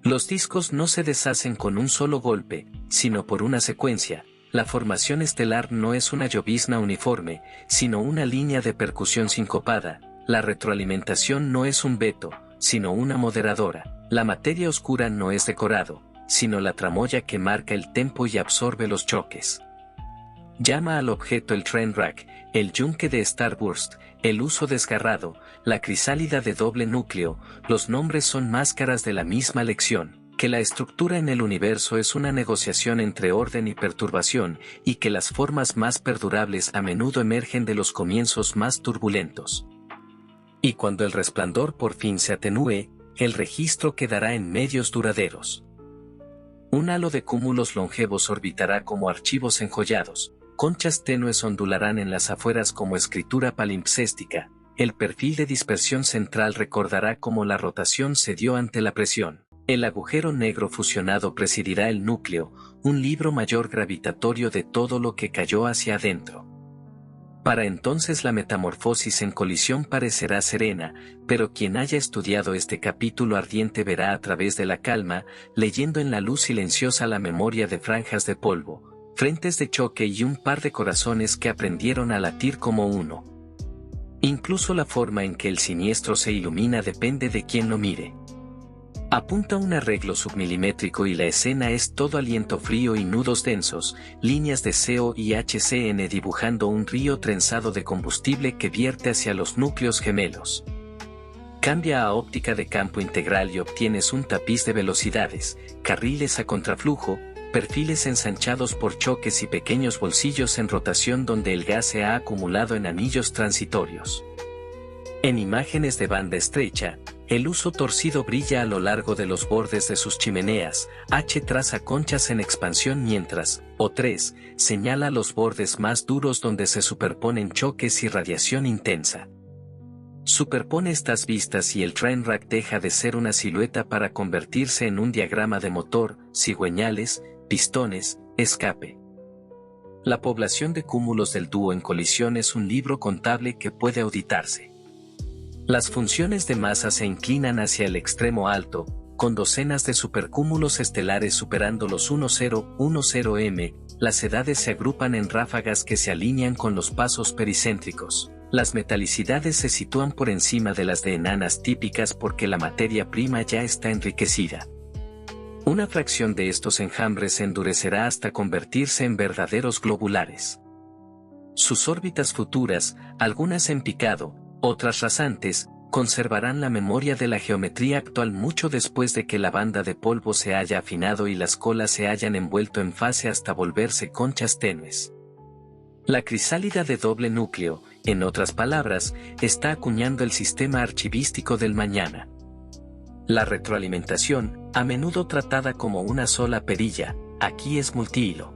Los discos no se deshacen con un solo golpe, sino por una secuencia. La formación estelar no es una llovizna uniforme, sino una línea de percusión sincopada. La retroalimentación no es un veto, sino una moderadora. La materia oscura no es decorado, sino la tramoya que marca el tempo y absorbe los choques. Llama al objeto el Trainwreck, el yunque de Starburst, el uso desgarrado, la crisálida de doble núcleo. Los nombres son máscaras de la misma lección. Que la estructura en el universo es una negociación entre orden y perturbación, y que las formas más perdurables a menudo emergen de los comienzos más turbulentos. Y cuando el resplandor por fin se atenúe, el registro quedará en medios duraderos. Un halo de cúmulos longevos orbitará como archivos enjollados, conchas tenues ondularán en las afueras como escritura palimpséstica, el perfil de dispersión central recordará cómo la rotación se dio ante la presión. El agujero negro fusionado presidirá el núcleo, un libro mayor gravitatorio de todo lo que cayó hacia adentro. Para entonces la metamorfosis en colisión parecerá serena, pero quien haya estudiado este capítulo ardiente verá a través de la calma, leyendo en la luz silenciosa la memoria de franjas de polvo, frentes de choque y un par de corazones que aprendieron a latir como uno. Incluso la forma en que el siniestro se ilumina depende de quien lo mire. Apunta un arreglo submilimétrico y la escena es todo aliento frío y nudos densos, líneas de CO y HCN dibujando un río trenzado de combustible que vierte hacia los núcleos gemelos. Cambia a óptica de campo integral y obtienes un tapiz de velocidades, carriles a contraflujo, perfiles ensanchados por choques y pequeños bolsillos en rotación donde el gas se ha acumulado en anillos transitorios. En imágenes de banda estrecha, el huso torcido brilla a lo largo de los bordes de sus chimeneas, H traza conchas en expansión mientras, O3, señala los bordes más duros donde se superponen choques y radiación intensa. Superpone estas vistas y el Trainwreck deja de ser una silueta para convertirse en un diagrama de motor, cigüeñales, pistones, escape. La población de cúmulos del dúo en colisión es un libro contable que puede auditarse. Las funciones de masa se inclinan hacia el extremo alto, con docenas de supercúmulos estelares superando los 1010m, las edades se agrupan en ráfagas que se alinean con los pasos pericéntricos. Las metalicidades se sitúan por encima de las de enanas típicas porque la materia prima ya está enriquecida. Una fracción de estos enjambres se endurecerá hasta convertirse en verdaderos globulares. Sus órbitas futuras, algunas en picado, otras rasantes, conservarán la memoria de la geometría actual mucho después de que la banda de polvo se haya afinado y las colas se hayan envuelto en fase hasta volverse conchas tenues. La crisálida de doble núcleo, en otras palabras, está acuñando el sistema archivístico del mañana. La retroalimentación, a menudo tratada como una sola perilla, aquí es multihilo.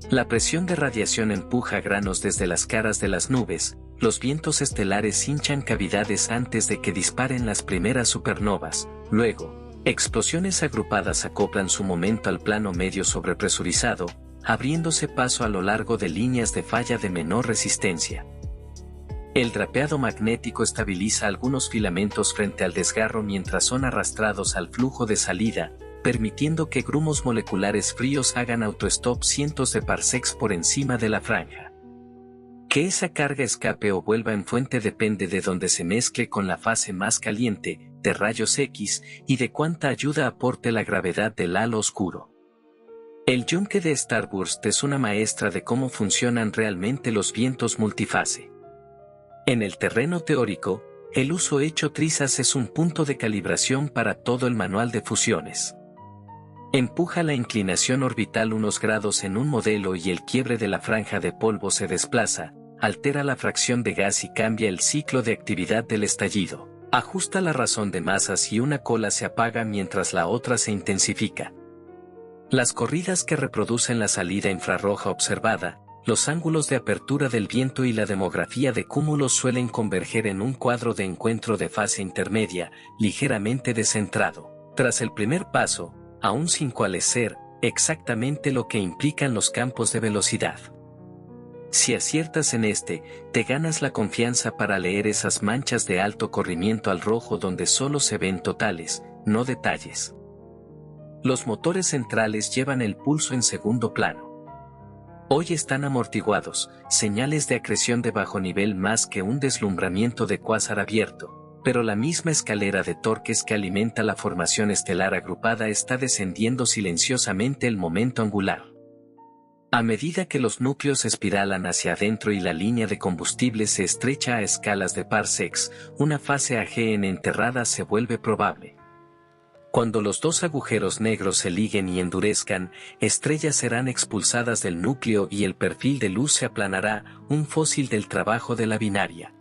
La presión de radiación empuja granos desde las caras de las nubes, los vientos estelares hinchan cavidades antes de que disparen las primeras supernovas, luego, explosiones agrupadas acoplan su momento al plano medio sobrepresurizado, abriéndose paso a lo largo de líneas de falla de menor resistencia. El drapeado magnético estabiliza algunos filamentos frente al desgarro mientras son arrastrados al flujo de salida, permitiendo que grumos moleculares fríos hagan autostop cientos de parsecs por encima de la franja. Que esa carga escape o vuelva en fuente depende de donde se mezcle con la fase más caliente, de rayos X, y de cuánta ayuda aporte la gravedad del halo oscuro. El yunque de Starburst es una maestra de cómo funcionan realmente los vientos multifase. En el terreno teórico, el uso hecho trizas es un punto de calibración para todo el manual de fusiones. Empuja la inclinación orbital unos grados en un modelo y el quiebre de la franja de polvo se desplaza, altera la fracción de gas y cambia el ciclo de actividad del estallido. Ajusta la razón de masas y una cola se apaga mientras la otra se intensifica. Las corridas que reproducen la salida infrarroja observada, los ángulos de apertura del viento y la demografía de cúmulos suelen converger en un cuadro de encuentro de fase intermedia, ligeramente descentrado. Tras el primer paso, aún sin coalescer, exactamente lo que implican los campos de velocidad. Si aciertas en este, te ganas la confianza para leer esas manchas de alto corrimiento al rojo donde solo se ven totales, no detalles. Los motores centrales llevan el pulso en segundo plano. Hoy están amortiguados, señales de acreción de bajo nivel más que un deslumbramiento de cuásar abierto. Pero la misma escalera de torques que alimenta la formación estelar agrupada está descendiendo silenciosamente el momento angular. A medida que los núcleos espiralan hacia adentro y la línea de combustible se estrecha a escalas de parsecs, una fase AGN enterrada se vuelve probable. Cuando los dos agujeros negros se liguen y endurezcan, estrellas serán expulsadas del núcleo y el perfil de luz se aplanará, un fósil del trabajo de la binaria.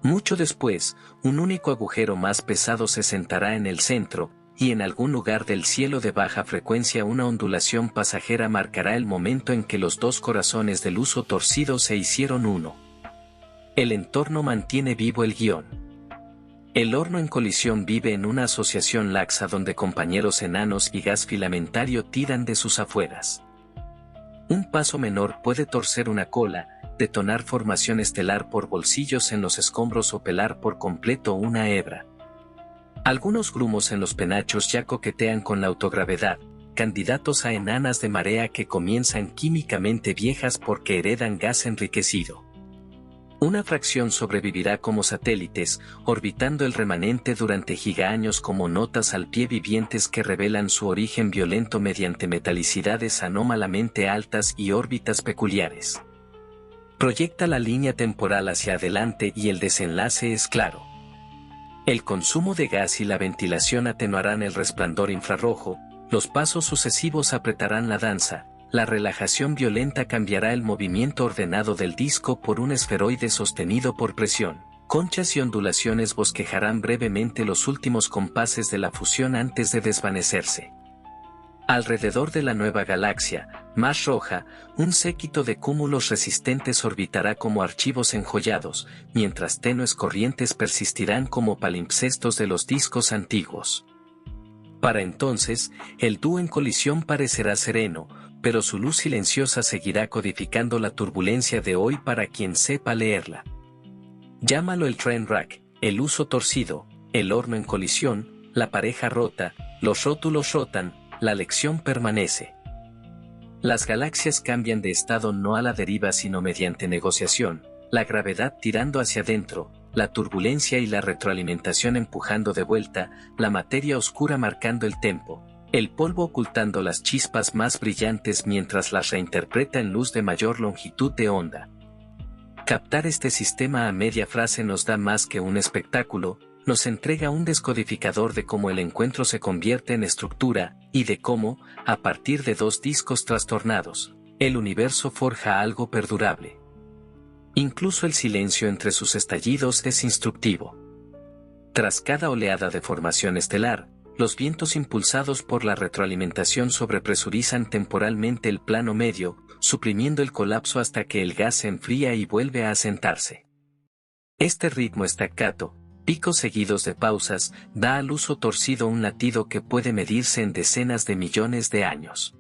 Mucho después, un único agujero más pesado se sentará en el centro, y en algún lugar del cielo de baja frecuencia una ondulación pasajera marcará el momento en que los dos corazones del huso torcido se hicieron uno. El entorno mantiene vivo el guión. El horno en colisión vive en una asociación laxa donde compañeros enanos y gas filamentario tiran de sus afueras. Un paso menor puede torcer una cola, detonar formación estelar por bolsillos en los escombros o pelar por completo una hebra. Algunos grumos en los penachos ya coquetean con la autogravedad, candidatos a enanas de marea que comienzan químicamente viejas porque heredan gas enriquecido. Una fracción sobrevivirá como satélites, orbitando el remanente durante gigaaños como notas al pie vivientes que revelan su origen violento mediante metalicidades anómalamente altas y órbitas peculiares. Proyecta la línea temporal hacia adelante y el desenlace es claro. El consumo de gas y la ventilación atenuarán el resplandor infrarrojo, los pasos sucesivos apretarán la danza, la relajación violenta cambiará el movimiento ordenado del disco por un esferoide sostenido por presión. Conchas y ondulaciones bosquejarán brevemente los últimos compases de la fusión antes de desvanecerse. Alrededor de la nueva galaxia, más roja, un séquito de cúmulos resistentes orbitará como archivos enjollados, mientras tenues corrientes persistirán como palimpsestos de los discos antiguos. Para entonces, el dúo en colisión parecerá sereno, pero su luz silenciosa seguirá codificando la turbulencia de hoy para quien sepa leerla. Llámalo el train wreck, el uso torcido, el horno en colisión, la pareja rota, los rótulos rotan, la lección permanece. Las galaxias cambian de estado no a la deriva sino mediante negociación, la gravedad tirando hacia adentro, la turbulencia y la retroalimentación empujando de vuelta, la materia oscura marcando el tempo, el polvo ocultando las chispas más brillantes mientras las reinterpreta en luz de mayor longitud de onda. Captar este sistema a media frase nos da más que un espectáculo, nos entrega un descodificador de cómo el encuentro se convierte en estructura, y de cómo, a partir de dos discos trastornados, el universo forja algo perdurable. Incluso el silencio entre sus estallidos es instructivo. Tras cada oleada de formación estelar, los vientos impulsados por la retroalimentación sobrepresurizan temporalmente el plano medio, suprimiendo el colapso hasta que el gas se enfría y vuelve a asentarse. Este ritmo staccato, picos seguidos de pausas, da al uso torcido un latido que puede medirse en decenas de millones de años.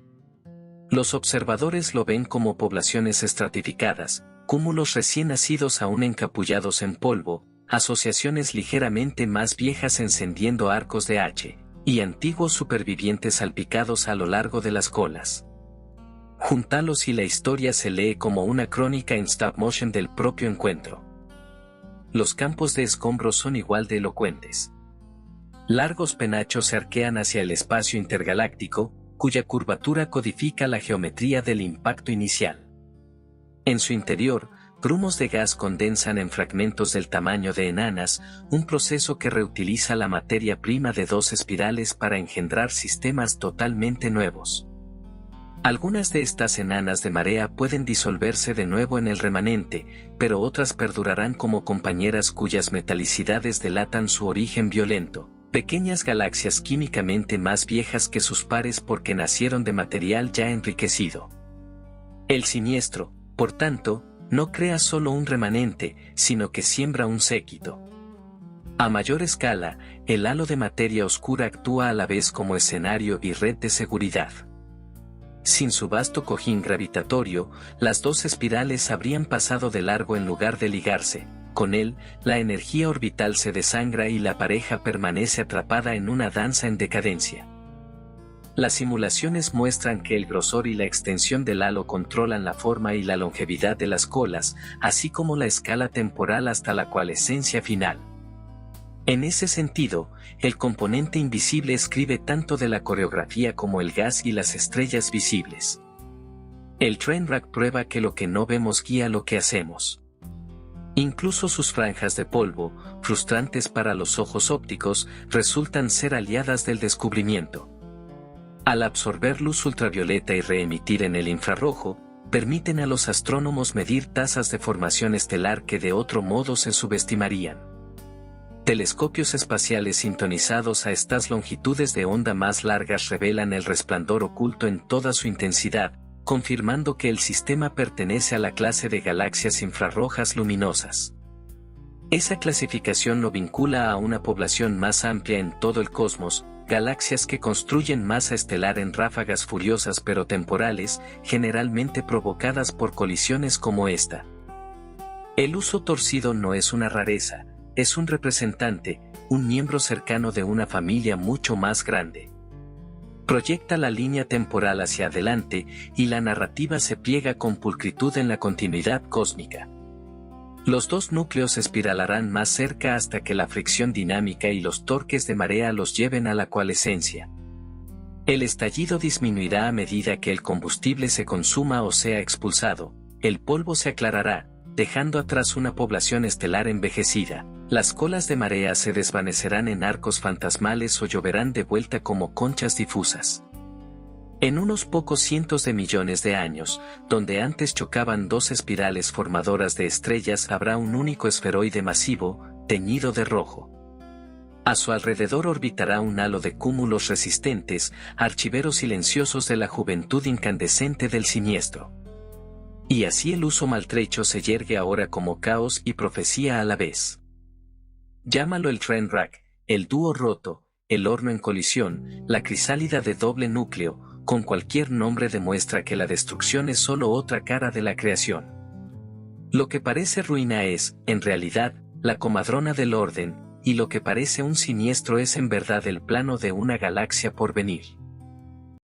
Los observadores lo ven como poblaciones estratificadas, cúmulos recién nacidos aún encapullados en polvo, asociaciones ligeramente más viejas encendiendo arcos de H, y antiguos supervivientes salpicados a lo largo de las colas. Júntalos y la historia se lee como una crónica en stop motion del propio encuentro. Los campos de escombros son igual de elocuentes. Largos penachos se arquean hacia el espacio intergaláctico, cuya curvatura codifica la geometría del impacto inicial. En su interior, grumos de gas condensan en fragmentos del tamaño de enanas, un proceso que reutiliza la materia prima de dos espirales para engendrar sistemas totalmente nuevos. Algunas de estas enanas de marea pueden disolverse de nuevo en el remanente, pero otras perdurarán como compañeras cuyas metalicidades delatan su origen violento, pequeñas galaxias químicamente más viejas que sus pares porque nacieron de material ya enriquecido. El siniestro, por tanto, no crea solo un remanente, sino que siembra un séquito. A mayor escala, el halo de materia oscura actúa a la vez como escenario y red de seguridad. Sin su vasto cojín gravitatorio, las dos espirales habrían pasado de largo en lugar de ligarse. Con él, la energía orbital se desangra y la pareja permanece atrapada en una danza en decadencia. Las simulaciones muestran que el grosor y la extensión del halo controlan la forma y la longevidad de las colas, así como la escala temporal hasta la coalescencia final. En ese sentido, el componente invisible escribe tanto de la coreografía como el gas y las estrellas visibles. El Trainwreck prueba que lo que no vemos guía lo que hacemos. Incluso sus franjas de polvo, frustrantes para los ojos ópticos, resultan ser aliadas del descubrimiento. Al absorber luz ultravioleta y reemitir en el infrarrojo, permiten a los astrónomos medir tasas de formación estelar que de otro modo se subestimarían. Telescopios espaciales sintonizados a estas longitudes de onda más largas revelan el resplandor oculto en toda su intensidad, confirmando que el sistema pertenece a la clase de galaxias infrarrojas luminosas. Esa clasificación lo vincula a una población más amplia en todo el cosmos, galaxias que construyen masa estelar en ráfagas furiosas pero temporales, generalmente provocadas por colisiones como esta. El uso torcido no es una rareza, es un representante, un miembro cercano de una familia mucho más grande. Proyecta la línea temporal hacia adelante y la narrativa se pliega con pulcritud en la continuidad cósmica. Los dos núcleos espiralarán más cerca hasta que la fricción dinámica y los torques de marea los lleven a la coalescencia. El estallido disminuirá a medida que el combustible se consuma o sea expulsado, el polvo se aclarará, dejando atrás una población estelar envejecida, las colas de marea se desvanecerán en arcos fantasmales o lloverán de vuelta como conchas difusas. En unos pocos cientos de millones de años, donde antes chocaban dos espirales formadoras de estrellas, habrá un único esferoide masivo, teñido de rojo. A su alrededor orbitará un halo de cúmulos resistentes, archiveros silenciosos de la juventud incandescente del siniestro. Y así el uso maltrecho se yergue ahora como caos y profecía a la vez. Llámalo el Trainwreck, el dúo roto, el horno en colisión, la crisálida de doble núcleo, con cualquier nombre demuestra que la destrucción es solo otra cara de la creación. Lo que parece ruina es, en realidad, la comadrona del orden, y lo que parece un siniestro es en verdad el plano de una galaxia por venir.